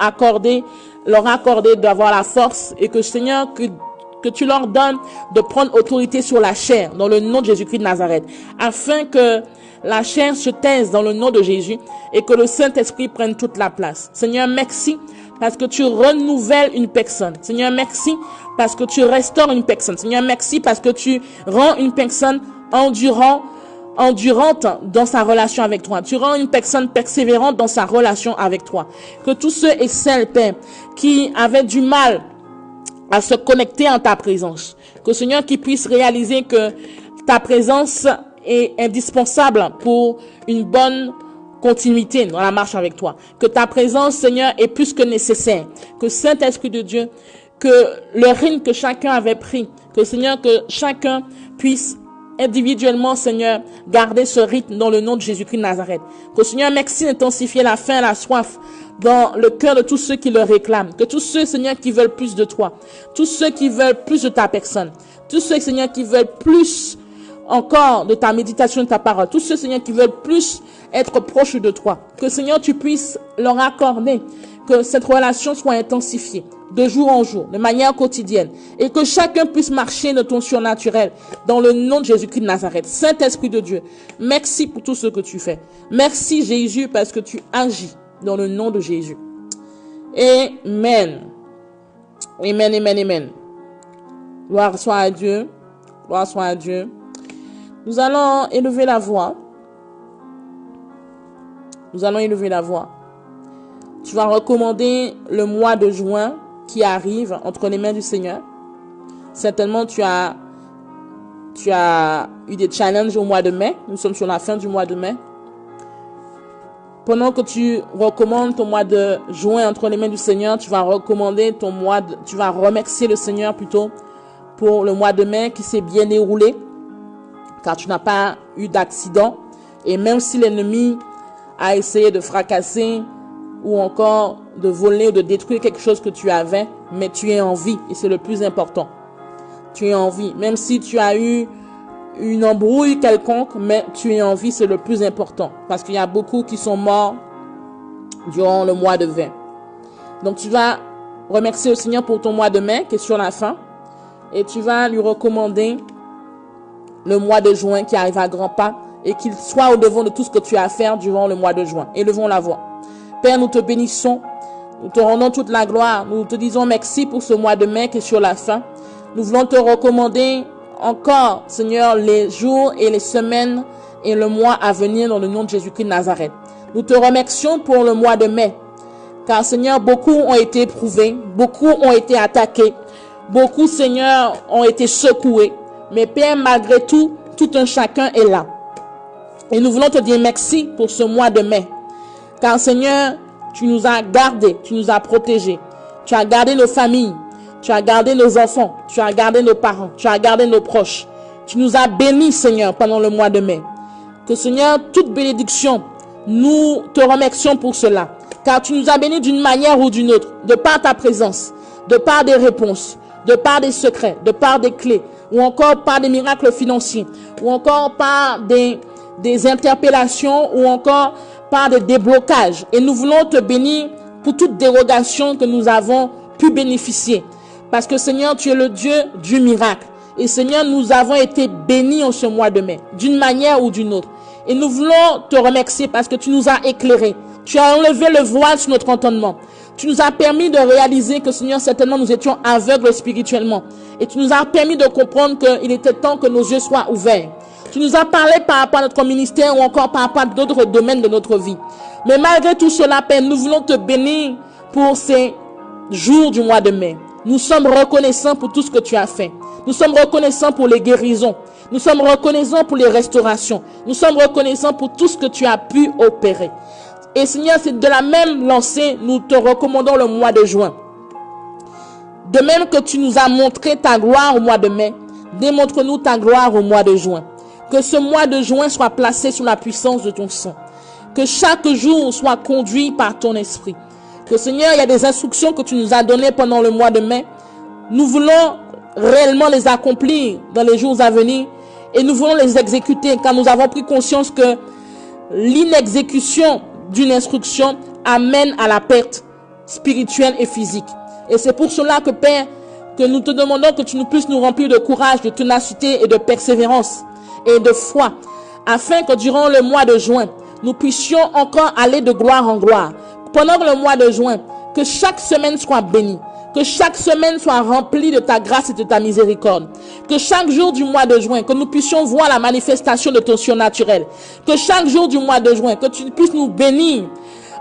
leur accorder d'avoir la force et que, Seigneur, que tu leur donnes de prendre autorité sur la chair dans le nom de Jésus-Christ de Nazareth, afin que la chair se taise dans le nom de Jésus et que le Saint-Esprit prenne toute la place. Seigneur, merci parce que tu renouvelles une personne. Seigneur, merci parce que tu restaures une personne. Seigneur, merci parce que tu rends une personne endurante dans sa relation avec toi. Tu rends une personne persévérante dans sa relation avec toi. Que tous ceux et celles, Père, qui avaient du mal à se connecter en ta présence, que Seigneur, qu'ils puissent réaliser que ta présence est indispensable pour une bonne continuité dans la marche avec toi. Que ta présence, Seigneur, est plus que nécessaire. Que Saint-Esprit de Dieu, que le rythme que chacun avait pris, que Seigneur, que chacun puisse individuellement, Seigneur, garder ce rythme dans le nom de Jésus-Christ de Nazareth. Que Seigneur, merci d'intensifier la faim, la soif dans le cœur de tous ceux qui le réclament. Que tous ceux, Seigneur, qui veulent plus de toi, tous ceux qui veulent plus de ta personne, tous ceux, Seigneur, qui veulent plus encore de ta méditation, de ta parole, tous ceux, Seigneur, qui veulent plus être proches de toi, que Seigneur, tu puisses leur accorder que cette relation soit intensifiée de jour en jour, de manière quotidienne, et que chacun puisse marcher de ton surnaturel dans le nom de Jésus-Christ de Nazareth. Saint-Esprit de Dieu, merci pour tout ce que tu fais. Merci Jésus parce que tu agis dans le nom de Jésus. Amen. Amen, amen, amen. Gloire soit à Dieu. Gloire soit à Dieu. Nous allons élever la voix. Nous allons élever la voix. Tu vas recommander le mois de juin qui arrive entre les mains du Seigneur. Certainement, tu as eu des challenges au mois de mai. Nous sommes sur la fin du mois de mai. Pendant que tu recommandes ton mois de juin entre les mains du Seigneur, tu vas recommander tu vas remercier le Seigneur plutôt pour le mois de mai qui s'est bien déroulé, car tu n'as pas eu d'accident. Et même si l'ennemi a essayé de fracasser ou encore de voler ou de détruire quelque chose que tu avais, mais tu es en vie et c'est le plus important. Tu es en vie. Même si tu as eu une embrouille quelconque, mais tu es en vie, c'est le plus important. Parce qu'il y a beaucoup qui sont morts durant le mois de mai. Donc tu vas remercier le Seigneur pour ton mois de mai qui est sur la fin. Et tu vas lui recommander le mois de juin qui arrive à grands pas et qu'il soit au devant de tout ce que tu as à faire durant le mois de juin. Élevons la voix. Père, nous te bénissons. Nous te rendons toute la gloire. Nous te disons merci pour ce mois de mai qui est sur la fin. Nous voulons te recommander encore, Seigneur, les jours et les semaines et le mois à venir dans le nom de Jésus-Christ de Nazareth. Nous te remercions pour le mois de mai. Car, Seigneur, beaucoup ont été éprouvés. Beaucoup ont été attaqués. Beaucoup, Seigneur, ont été secoués. Mais Père, malgré tout, tout un chacun est là. Et nous voulons te dire merci pour ce mois de mai. Car Seigneur, tu nous as gardés, tu nous as protégés. Tu as gardé nos familles, tu as gardé nos enfants, tu as gardé nos parents, tu as gardé nos proches. Tu nous as bénis, Seigneur, pendant le mois de mai. Que Seigneur, toute bénédiction, nous te remercions pour cela. Car tu nous as bénis d'une manière ou d'une autre, de par ta présence, de par des réponses, de par des secrets, de par des clés, ou encore par des miracles financiers, ou encore par des interpellations, ou encore par des déblocages. Et nous voulons te bénir pour toute dérogation que nous avons pu bénéficier. Parce que Seigneur, tu es le Dieu du miracle. Et Seigneur, nous avons été bénis en ce mois de mai, d'une manière ou d'une autre. Et nous voulons te remercier parce que tu nous as éclairés. Tu as enlevé le voile sur notre entendement. Tu nous as permis de réaliser que, Seigneur, certainement nous étions aveugles spirituellement. Et tu nous as permis de comprendre qu'il était temps que nos yeux soient ouverts. Tu nous as parlé par rapport à notre ministère ou encore par rapport à d'autres domaines de notre vie. Mais malgré tout cela, Père, nous voulons te bénir pour ces jours du mois de mai. Nous sommes reconnaissants pour tout ce que tu as fait. Nous sommes reconnaissants pour les guérisons. Nous sommes reconnaissants pour les restaurations. Nous sommes reconnaissants pour tout ce que tu as pu opérer. Et Seigneur, c'est de la même lancée, nous te recommandons le mois de juin. De même que tu nous as montré ta gloire au mois de mai, démontre-nous ta gloire au mois de juin. Que ce mois de juin soit placé sous la puissance de ton sang. Que chaque jour soit conduit par ton esprit. Que Seigneur, il y a des instructions que tu nous as données pendant le mois de mai. Nous voulons réellement les accomplir dans les jours à venir et nous voulons les exécuter car nous avons pris conscience que l'inexécution d'une instruction amène à la perte spirituelle et physique. Et c'est pour cela que Père, que nous te demandons que tu nous puisses nous remplir de courage, de ténacité et de persévérance et de foi, afin que durant le mois de juin, nous puissions encore aller de gloire en gloire. Pendant le mois de juin, que chaque semaine soit bénie, que chaque semaine soit remplie de ta grâce et de ta miséricorde. Que chaque jour du mois de juin, que nous puissions voir la manifestation de ton surnaturel. Que chaque jour du mois de juin, que tu puisses nous bénir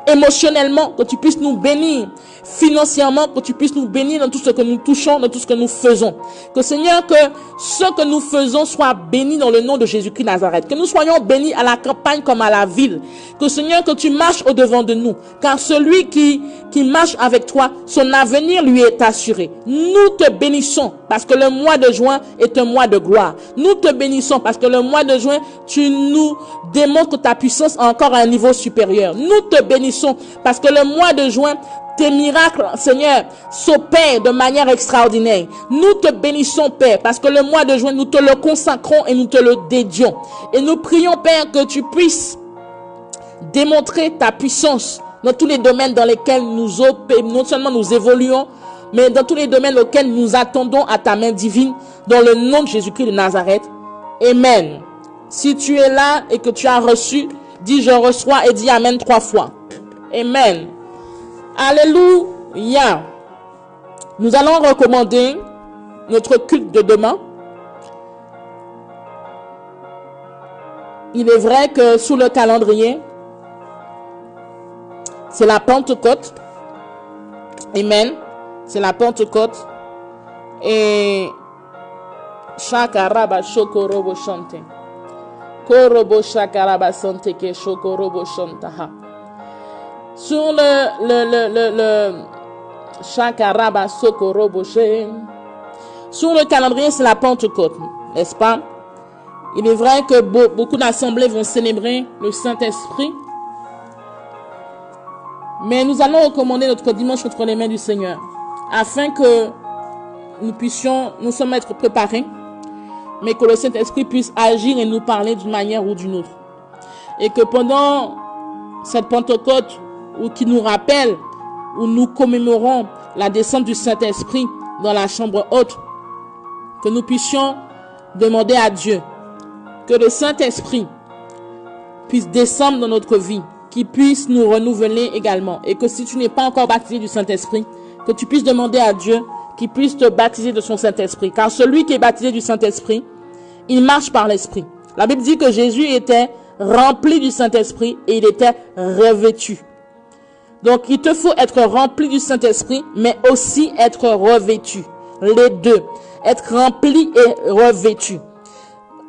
émotionnellement, que tu puisses nous bénir financièrement, que tu puisses nous bénir dans tout ce que nous touchons, dans tout ce que nous faisons. Que Seigneur, que ce que nous faisons soit béni dans le nom de Jésus-Christ Nazareth. Que nous soyons bénis à la campagne comme à la ville. Que Seigneur, que tu marches au devant de nous. Car celui qui marche avec toi, son avenir lui est assuré. Nous te bénissons parce que le mois de juin est un mois de gloire. Nous te bénissons parce que le mois de juin, tu nous démontres que ta puissance est encore à un niveau supérieur. Nous te bénissons parce que le mois de juin, tes miracles, Seigneur, s'opèrent de manière extraordinaire. Nous te bénissons, Père, parce que le mois de juin, nous te le consacrons et nous te le dédions. Et nous prions, Père, que tu puisses démontrer ta puissance dans tous les domaines dans lesquels non seulement nous évoluons, mais dans tous les domaines auxquels nous attendons à ta main divine, dans le nom de Jésus-Christ de Nazareth. Amen. Si tu es là et que tu as reçu, dis je reçois et dis Amen 3 fois. Amen. Alléluia. Nous allons recommander notre culte de demain. Il est vrai que sous le calendrier, c'est la Pentecôte. Amen. C'est la Pentecôte. Et Shakaraba Shokorobo Shante. Korobo Shakaraba Sante ke Shokorobo Shantaha. Sur le Shakaraba Sokorobo She. Sur le calendrier, c'est la Pentecôte, n'est-ce pas? Il est vrai que beaucoup d'assemblées vont célébrer le Saint-Esprit. Mais nous allons recommander notre dimanche entre les mains du Seigneur, afin que nous puissions nous sommes être préparés, mais que le Saint-Esprit puisse agir et nous parler d'une manière ou d'une autre. Et que pendant cette Pentecôte, ou qui nous rappelle, où nous commémorons la descente du Saint-Esprit dans la chambre haute, que nous puissions demander à Dieu que le Saint-Esprit puisse descendre dans notre vie, qu'il puisse nous renouveler également. Et que si tu n'es pas encore baptisé du Saint-Esprit, que tu puisses demander à Dieu qu'il puisse te baptiser de son Saint-Esprit. Car celui qui est baptisé du Saint-Esprit, il marche par l'Esprit. La Bible dit que Jésus était rempli du Saint-Esprit et il était revêtu. Donc, il te faut être rempli du Saint-Esprit, mais aussi être revêtu. Les deux. Être rempli et revêtu.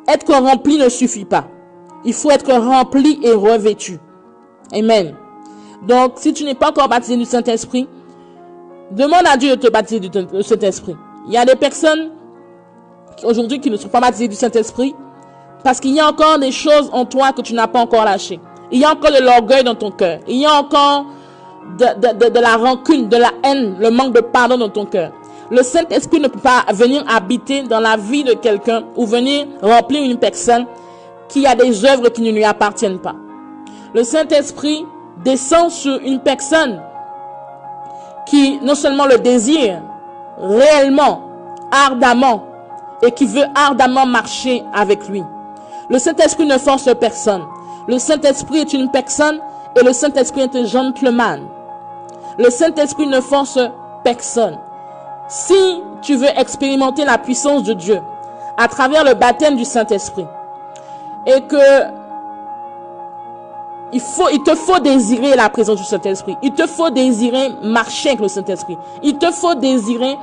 Être rempli ne suffit pas. Il faut être rempli et revêtu. Amen. Donc, si tu n'es pas encore baptisé du Saint-Esprit, demande à Dieu de te baptiser du Saint-Esprit. Il y a des personnes aujourd'hui qui ne sont pas baptisées du Saint-Esprit parce qu'il y a encore des choses en toi que tu n'as pas encore lâchées. Il y a encore de l'orgueil dans ton cœur. Il y a encore de la rancune, de la haine, le manque de pardon dans ton cœur. Le Saint-Esprit ne peut pas venir habiter dans la vie de quelqu'un ou venir remplir une personne qui a des œuvres qui ne lui appartiennent pas. Le Saint-Esprit descend sur une personne qui non seulement le désire réellement, ardemment, et qui veut ardemment marcher avec lui. Le Saint-Esprit ne force personne. Le Saint-Esprit est une personne et le Saint-Esprit est un gentleman. Le Saint-Esprit ne force personne. Si tu veux expérimenter la puissance de Dieu à travers le baptême du Saint-Esprit et que il te faut désirer la présence du Saint-Esprit. Il te faut désirer marcher avec le Saint-Esprit. Il te faut désirer,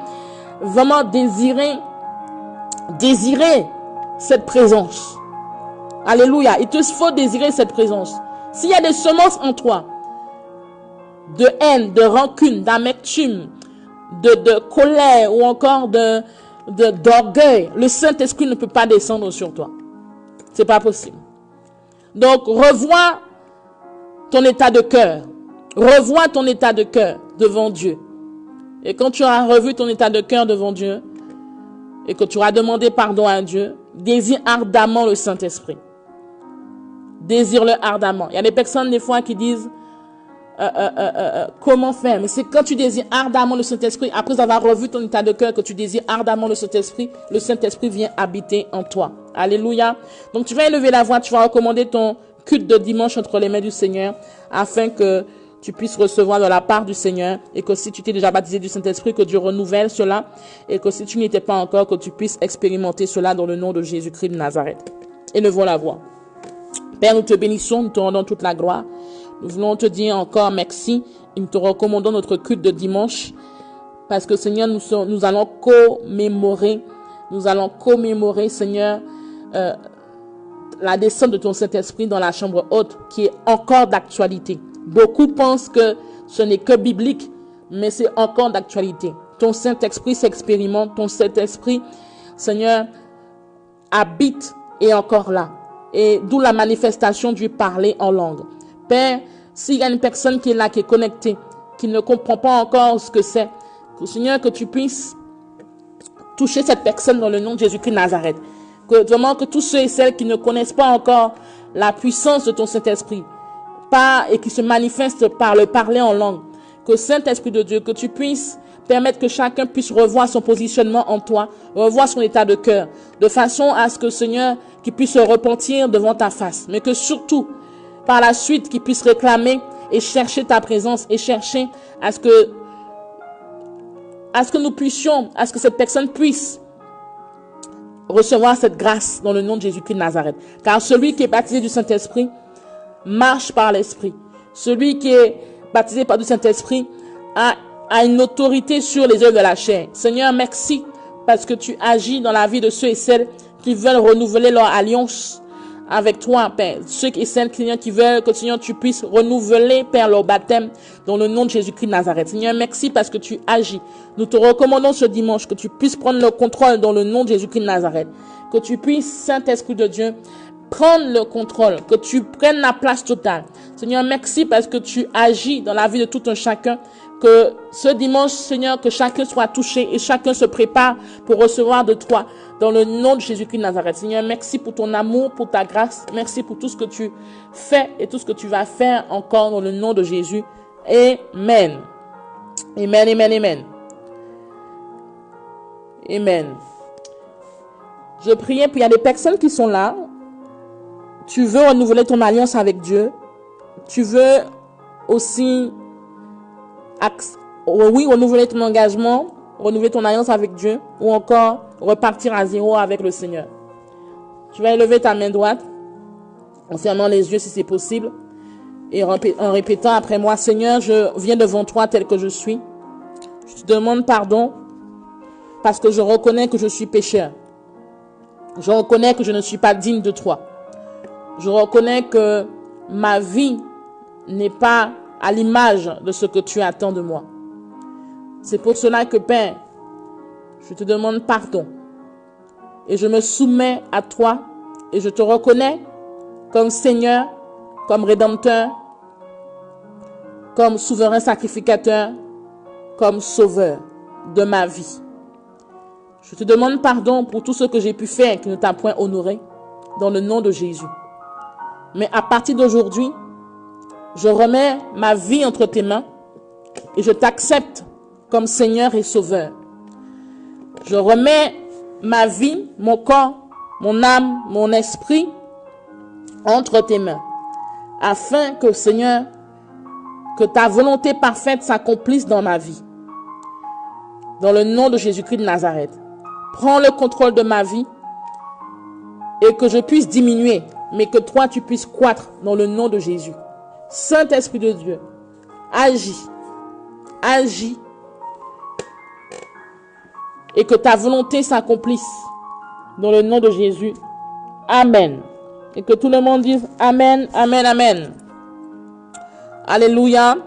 vraiment désirer cette présence. Alléluia. Il te faut désirer cette présence. S'il y a des semences en toi, de haine, de rancune, d'amertume, de colère ou encore d'orgueil, le Saint-Esprit ne peut pas descendre sur toi. C'est pas possible. Donc, revois ton état de cœur. Revois ton état de cœur devant Dieu. Et quand tu auras revu ton état de cœur devant Dieu, et que tu auras demandé pardon à Dieu, désire ardemment le Saint-Esprit. Désire-le ardemment. Il y a des personnes, des fois, qui disent, comment faire? Mais c'est quand tu désires ardemment le Saint-Esprit, après avoir revu ton état de cœur, que tu désires ardemment le Saint-Esprit vient habiter en toi. Alléluia. Donc, tu vas élever la voix, tu vas recommander ton culte de dimanche entre les mains du Seigneur, afin que tu puisses recevoir de la part du Seigneur, et que si tu t'es déjà baptisé du Saint-Esprit, que Dieu renouvelle cela, et que si tu n'y étais pas encore, que tu puisses expérimenter cela dans le nom de Jésus-Christ de Nazareth. Élevons la voix. Père, nous te bénissons, nous te rendons toute la gloire. Nous voulons te dire encore merci, et nous te recommandons notre culte de dimanche, parce que Seigneur, nous allons commémorer, Seigneur, la descente de ton Saint-Esprit dans la chambre haute, qui est encore d'actualité. Beaucoup pensent que ce n'est que biblique, mais c'est encore d'actualité. Ton Saint-Esprit s'expérimente, ton Saint-Esprit, Seigneur, habite et est encore là. Et d'où la manifestation du parler en langue. Père, s'il y a une personne qui est là, qui est connectée, qui ne comprend pas encore ce que c'est, Seigneur, que tu puisses toucher cette personne dans le nom de Jésus-Christ de Nazareth. Que vraiment que tous ceux et celles qui ne connaissent pas encore la puissance de ton Saint-Esprit, et qui se manifestent par le parler en langue, que Saint-Esprit de Dieu, que tu puisses permettre que chacun puisse revoir son positionnement en toi, revoir son état de cœur, de façon à ce que, Seigneur, qu'il puisse se repentir devant ta face, mais que surtout, par la suite, qu'il puisse réclamer et chercher ta présence et chercher à ce que nous puissions, à ce que cette personne puisse recevoir cette grâce dans le nom de Jésus-Christ de Nazareth. Car celui qui est baptisé du Saint-Esprit marche par l'Esprit. Celui qui est baptisé par le Saint-Esprit a une autorité sur les œuvres de la chair. Seigneur, merci parce que tu agis dans la vie de ceux et celles qui veulent renouveler leur alliance avec toi, Père. Ceux et celles, Seigneur, qui veulent que, Seigneur, tu puisses renouveler, Père, leur baptême dans le nom de Jésus-Christ de Nazareth. Seigneur, merci parce que tu agis. Nous te recommandons ce dimanche que tu puisses prendre le contrôle dans le nom de Jésus-Christ de Nazareth. Que tu puisses, Saint-Esprit de Dieu, prendre le contrôle, que tu prennes la place totale. Seigneur, merci parce que tu agis dans la vie de tout un chacun. Que ce dimanche, Seigneur, que chacun soit touché et chacun se prépare pour recevoir de toi dans le nom de Jésus-Christ de Nazareth. Seigneur, merci pour ton amour, pour ta grâce. Merci pour tout ce que tu fais et tout ce que tu vas faire encore dans le nom de Jésus. Amen. Amen, amen, amen. Amen. Je priais, puis il y a des personnes qui sont là. Tu veux renouveler ton alliance avec Dieu. Tu veux aussi renouveler ton engagement, renouveler ton alliance avec Dieu, ou encore repartir à zéro avec le Seigneur. Tu vas élever ta main droite, en fermant les yeux si c'est possible, et en répétant après moi: Seigneur, je viens devant toi tel que je suis. Je te demande pardon parce que je reconnais que je suis pécheur. Je reconnais que je ne suis pas digne de toi. Je reconnais que ma vie n'est pas à l'image de ce que tu attends de moi. C'est pour cela que, Père, je te demande pardon. Et je me soumets à toi et je te reconnais comme Seigneur, comme Rédempteur, comme souverain sacrificateur, comme sauveur de ma vie. Je te demande pardon pour tout ce que j'ai pu faire qui ne t'a point honoré, dans le nom de Jésus. Mais à partir d'aujourd'hui, je remets ma vie entre tes mains et je t'accepte comme Seigneur et Sauveur. Je remets ma vie, mon corps, mon âme, mon esprit entre tes mains, afin que, Seigneur, que ta volonté parfaite s'accomplisse dans ma vie. Dans le nom de Jésus-Christ de Nazareth. Prends le contrôle de ma vie et que je puisse diminuer, mais que toi tu puisses croître dans le nom de Jésus. Saint-Esprit de Dieu, agis, agis, et que ta volonté s'accomplisse dans le nom de Jésus. Amen. Et que tout le monde dise Amen, Amen, Amen. Alléluia.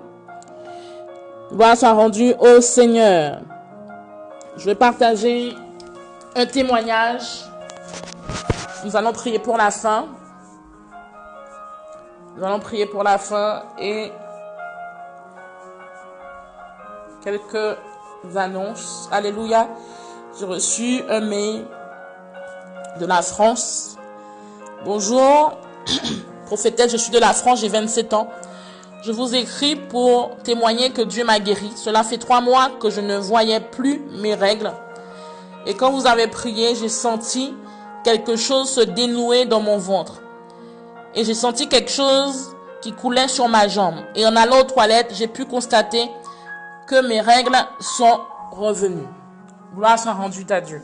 Gloire soit rendue au Seigneur. Je vais partager un témoignage. Nous allons prier pour la fin. Nous allons prier pour la fin et quelques annonces. Alléluia. J'ai reçu un mail de la France. Bonjour, prophétesse, je suis de la France, j'ai 27 ans. Je vous écris pour témoigner que Dieu m'a guéri. Cela fait 3 mois que je ne voyais plus mes règles. Et quand vous avez prié, j'ai senti quelque chose se dénouer dans mon ventre. Et j'ai senti quelque chose qui coulait sur ma jambe. Et en allant aux toilettes, j'ai pu constater que mes règles sont revenues. Gloire soit rendue à Dieu.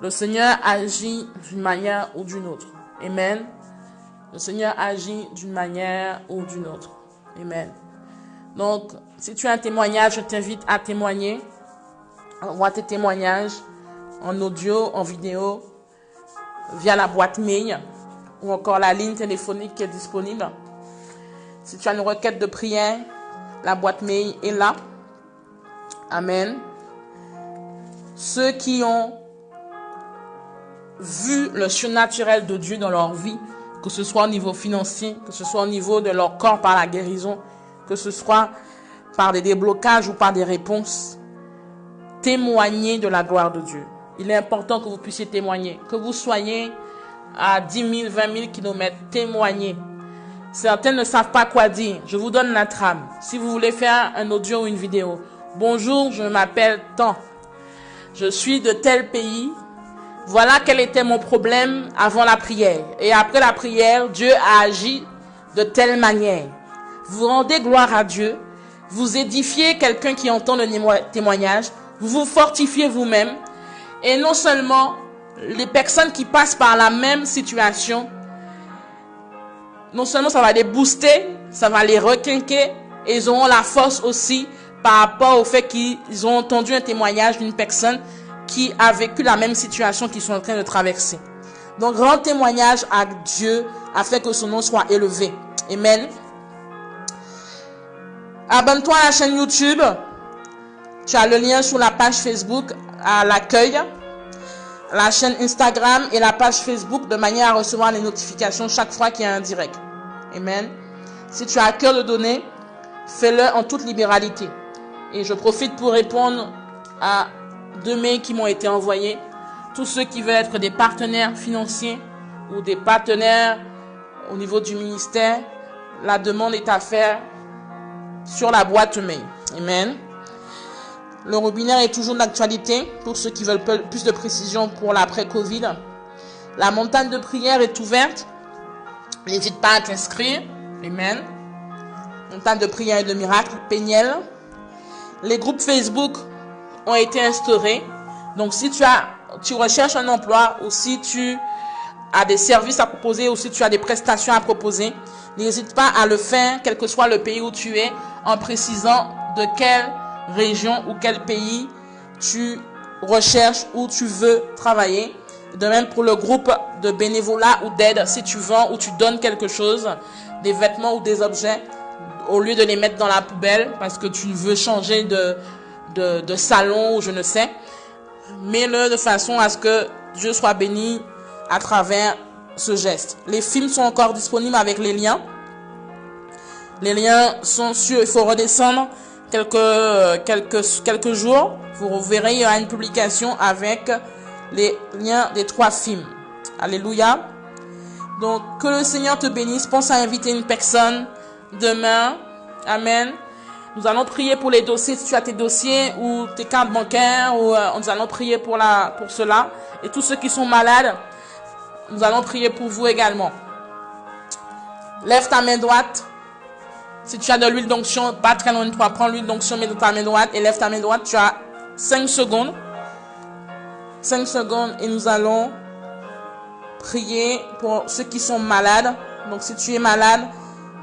Le Seigneur agit d'une manière ou d'une autre. Amen. Le Seigneur agit d'une manière ou d'une autre. Amen. Donc, si tu as un témoignage, je t'invite à témoigner. Envoie tes témoignages en audio, en vidéo, via la boîte mail ou encore la ligne téléphonique qui est disponible. Si tu as une requête de prière, la boîte mail est là. Amen. Ceux qui ont vu le surnaturel de Dieu dans leur vie, que ce soit au niveau financier, que ce soit au niveau de leur corps par la guérison, que ce soit par des déblocages ou par des réponses, témoignez de la gloire de Dieu. Il est important que vous puissiez témoigner, que vous soyez à 10 000, 20 000 kilomètres, témoignez. Certains ne savent pas quoi dire. Je vous donne la trame. Si vous voulez faire un audio ou une vidéo, bonjour, je m'appelle tant. Je suis de tel pays. Voilà quel était mon problème avant la prière. Et après la prière, Dieu a agi de telle manière. Vous rendez gloire à Dieu. Vous édifiez quelqu'un qui entend le témoignage. Vous vous fortifiez vous-même. Et non seulement les personnes qui passent par la même situation, non seulement ça va les booster, ça va les requinquer. Et ils auront la force aussi par rapport au fait qu'ils ont entendu un témoignage d'une personne qui a vécu la même situation qu'ils sont en train de traverser. Donc, rends témoignage à Dieu afin que son nom soit élevé. Amen. Abonne-toi à la chaîne YouTube. Tu as le lien sur la page Facebook à l'accueil, la chaîne Instagram et la page Facebook de manière à recevoir les notifications chaque fois qu'il y a un direct. Amen. Si tu as à cœur de donner, fais-le en toute libéralité. Et je profite pour répondre à 2 mails qui m'ont été envoyés. Tous ceux qui veulent être des partenaires financiers ou des partenaires au niveau du ministère, la demande est à faire sur la boîte mail. Amen. Le webinaire est toujours d'actualité pour ceux qui veulent plus de précision pour l'après-Covid. La montagne de prière est ouverte. N'hésite pas à t'inscrire. Amen. Montagne de prière et de miracles, Péniel. Les groupes Facebook ont été instaurés. Donc, si tu recherches un emploi ou si tu as des services à proposer ou si tu as des prestations à proposer, n'hésite pas à le faire, quel que soit le pays où tu es, en précisant de quelle région ou quel pays tu recherches ou tu veux travailler. De même pour le groupe de bénévolat ou d'aide, si tu vends ou tu donnes quelque chose, des vêtements ou des objets, au lieu de les mettre dans la poubelle parce que tu veux changer de salon ou je ne sais, mets-le de façon à ce que Dieu soit béni à travers ce geste. Les films sont encore disponibles avec les liens. Les liens sont sûrs, il faut redescendre quelques jours. Vous verrez, il y aura une publication avec les liens des 3 films. Alléluia. Donc, que le Seigneur te bénisse. Pense à inviter une personne demain. Amen. Nous allons prier pour les dossiers. Si tu as tes dossiers ou tes cartes bancaires, nous allons prier pour cela. Et tous ceux qui sont malades, nous allons prier pour vous également. Lève ta main droite. Si tu as de l'huile d'onction, pas très loin de toi, prends l'huile d'onction, mets dans ta main droite et lève ta main droite. Tu as 5 secondes. 5 secondes et nous allons prier pour ceux qui sont malades. Donc, si tu es malade,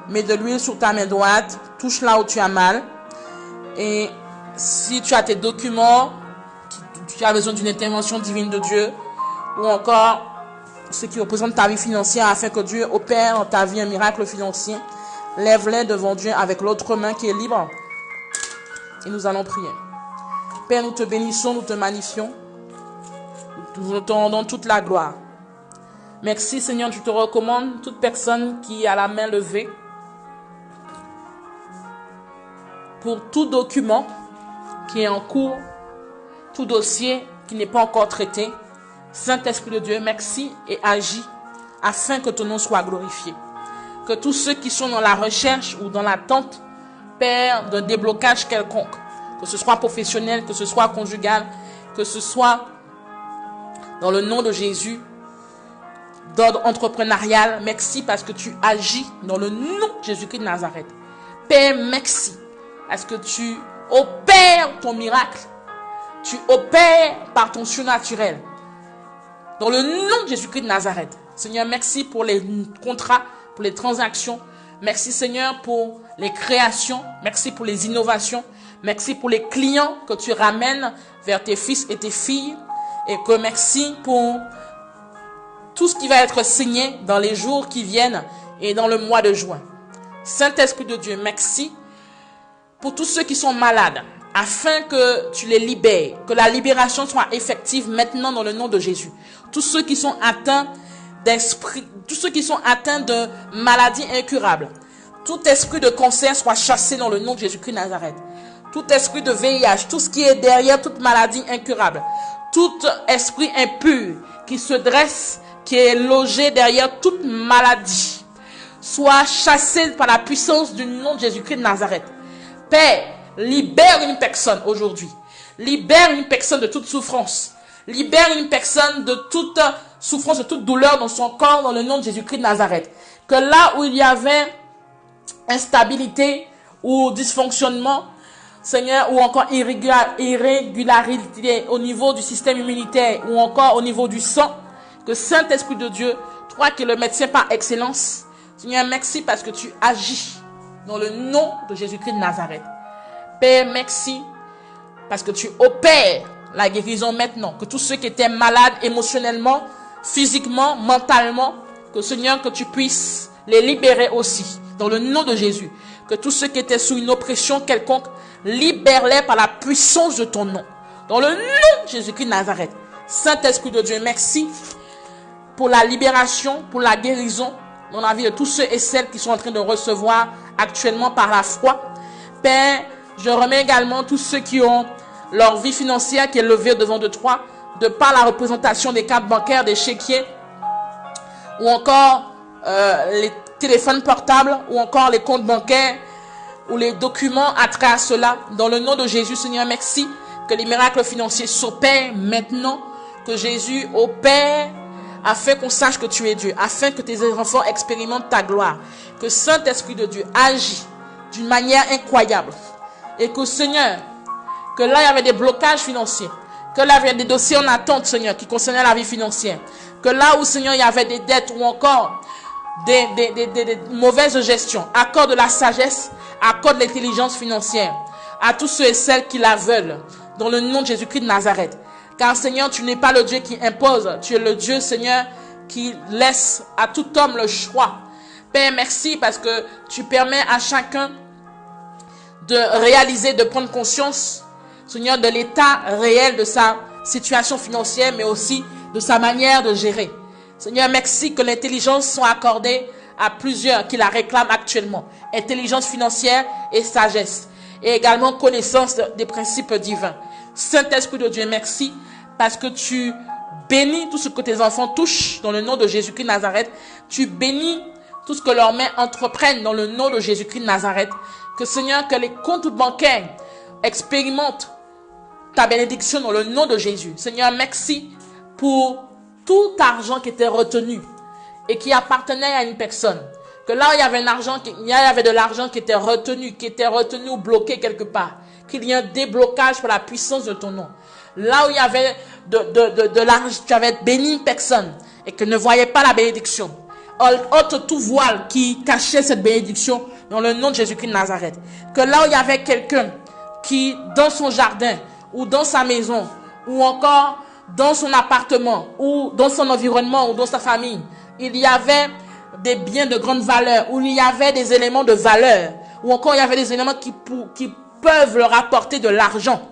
mets de l'huile sur ta main droite. Touche là où tu as mal. Et si tu as tes documents, tu as besoin d'une intervention divine de Dieu, ou encore ce qui représente ta vie financière afin que Dieu opère dans ta vie un miracle financier, lève-les devant Dieu avec l'autre main qui est libre. et nous allons prier. Père, nous te bénissons, nous te magnifions. Nous te rendons toute la gloire. Merci Seigneur, je te recommande toute personne qui a la main levée pour tout document qui est en cours, tout dossier qui n'est pas encore traité. Saint-Esprit de Dieu, merci et agis afin que ton nom soit glorifié. Que tous ceux qui sont dans la recherche ou dans l'attente, Père, d'un déblocage quelconque, que ce soit professionnel, que ce soit conjugal, que ce soit dans le nom de Jésus, d'ordre entrepreneurial, merci parce que tu agis dans le nom de Jésus-Christ de Nazareth. Père, merci parce que tu opères ton miracle, tu opères par ton surnaturel, dans le nom de Jésus-Christ de Nazareth. Seigneur, merci pour les contrats, pour les transactions. Merci Seigneur pour les créations. Merci pour les innovations. Merci pour les clients que tu ramènes vers tes fils et tes filles. Et que merci pour tout ce qui va être signé dans les jours qui viennent et dans le mois de juin. Saint-Esprit de Dieu, merci pour tous ceux qui sont malades, afin que tu les libères, que la libération soit effective maintenant dans le nom de Jésus. Tous ceux qui sont atteints d'esprit, tous ceux qui sont atteints de maladies incurables, tout esprit de cancer soit chassé dans le nom de Jésus-Christ de Nazareth. Tout esprit de VIH, tout ce qui est derrière toute maladie incurable, tout esprit impur qui se dresse, qui est logé derrière toute maladie, soit chassé par la puissance du nom de Jésus-Christ de Nazareth. Père, libère une personne aujourd'hui. Libère une personne de toute souffrance. Libère une personne de toute souffrance, de toute douleur dans son corps, dans le nom de Jésus-Christ de Nazareth. Que là où il y avait instabilité ou dysfonctionnement, Seigneur, ou encore irrégularité au niveau du système immunitaire ou encore au niveau du sang, que Saint-Esprit de Dieu, toi qui es le médecin par excellence, Seigneur, merci parce que tu agis dans le nom de Jésus-Christ de Nazareth. Père, merci parce que tu opères la guérison maintenant. Que tous ceux qui étaient malades émotionnellement, physiquement, mentalement, que Seigneur, que tu puisses les libérer aussi dans le nom de Jésus. Que tous ceux qui étaient sous une oppression quelconque, libère-les par la puissance de ton nom. Dans le nom de Jésus-Christ de Nazareth. Saint-Esprit de Dieu, merci pour la libération, pour la guérison dans la vie de tous ceux et celles qui sont en train de recevoir actuellement par la foi. Père, je remets également tous ceux qui ont leur vie financière qui est levée devant de toi, de par la représentation des cartes bancaires, des chéquiers, ou encore les téléphones portables, ou encore les comptes bancaires, ou les documents à travers cela. Dans le nom de Jésus, Seigneur, merci que les miracles financiers s'opèrent maintenant, que Jésus opère afin qu'on sache que tu es Dieu, afin que tes enfants expérimentent ta gloire, que Saint-Esprit de Dieu agit d'une manière incroyable, et que Seigneur, que là il y avait des blocages financiers, que là il y avait des dossiers en attente, Seigneur, qui concernaient la vie financière, que là où Seigneur il y avait des dettes ou encore des mauvaises gestions, accorde de la sagesse, accorde de l'intelligence financière à tous ceux et celles qui la veulent, dans le nom de Jésus-Christ de Nazareth. Car Seigneur, tu n'es pas le Dieu qui impose, tu es le Dieu, Seigneur, qui laisse à tout homme le choix. Père, merci parce que tu permets à chacun de réaliser, de prendre conscience, Seigneur, de l'état réel de sa situation financière, mais aussi de sa manière de gérer. Seigneur, merci que l'intelligence soit accordée à plusieurs qui la réclament actuellement. Intelligence financière et sagesse. Et également connaissance des principes divins. Saint-Esprit de Dieu, merci parce que tu bénis tout ce que tes enfants touchent dans le nom de Jésus-Christ de Nazareth. Tu bénis tout ce que leurs mains entreprennent dans le nom de Jésus-Christ de Nazareth. Que Seigneur, que les comptes bancaires expérimentent ta bénédiction dans le nom de Jésus. Seigneur, merci pour tout argent qui était retenu et qui appartenait à une personne. Que là où il y avait de l'argent qui était retenu ou bloqué quelque part. Qu'il y ait un déblocage pour la puissance de ton nom. Là où il y avait de l'argent, tu avais béni une personne et que ne voyait pas la bénédiction. Ôte tout voile qui cachait cette bénédiction dans le nom de Jésus-Christ de Nazareth. Que là où il y avait quelqu'un qui, dans son jardin, ou dans sa maison, ou encore dans son appartement, ou dans son environnement, ou dans sa famille, il y avait des biens de grande valeur, ou il y avait des éléments de valeur, ou encore il y avait des éléments qui peuvent leur apporter de l'argent.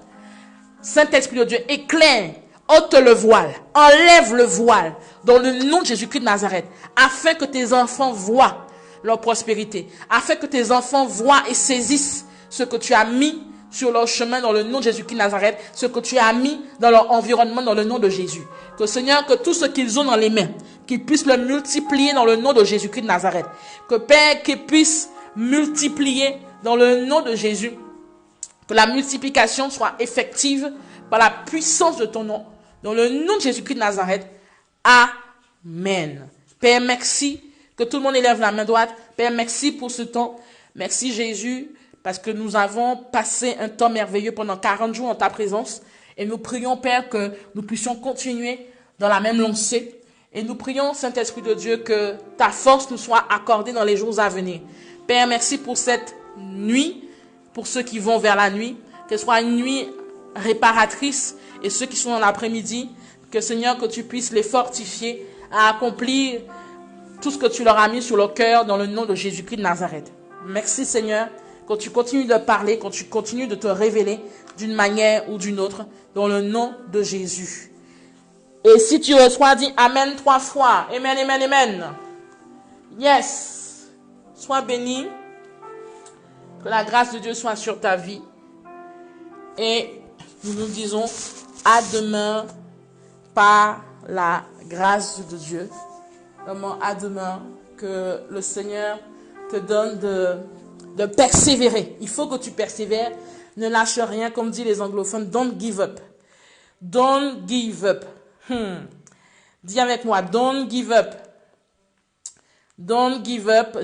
Saint-Esprit de Dieu, éclaire, ôte le voile, enlève le voile dans le nom de Jésus-Christ de Nazareth, afin que tes enfants voient leur prospérité, afin que tes enfants voient et saisissent ce que tu as mis sur leur chemin dans le nom de Jésus-Christ de Nazareth, ce que tu as mis dans leur environnement dans le nom de Jésus. Que Seigneur, que tout ce qu'ils ont dans les mains, qu'ils puissent le multiplier dans le nom de Jésus-Christ de Nazareth. Que Père, qu'ils puissent multiplier dans le nom de Jésus. Que la multiplication soit effective par la puissance de ton nom. Dans le nom de Jésus-Christ de Nazareth. Amen. Père, merci. Que tout le monde élève la main droite. Père, merci pour ce temps. Merci Jésus, parce que nous avons passé un temps merveilleux pendant 40 jours en ta présence. Et nous prions, Père, que nous puissions continuer dans la même lancée. Et nous prions, Saint-Esprit de Dieu, que ta force nous soit accordée dans les jours à venir. Père, merci pour cette nuit, pour ceux qui vont vers la nuit, qu'elle soit une nuit réparatrice, et ceux qui sont dans l'après-midi, que Seigneur, que tu puisses les fortifier à accomplir tout ce que tu leur as mis sur le cœur dans le nom de Jésus-Christ de Nazareth. Merci Seigneur, quand tu continues de parler, quand tu continues de te révéler d'une manière ou d'une autre, dans le nom de Jésus. Et si tu reçois, dis Amen 3 fois. Amen, amen, amen. Yes. Sois béni. Que la grâce de Dieu soit sur ta vie. Et nous nous disons à demain par la grâce de Dieu. Vraiment à demain. Que le Seigneur te donne de persévérer. Il faut que tu persévères. Ne lâche rien, comme disent les anglophones. Don't give up. Don't give up. Dis avec moi, don't give up. Don't give up.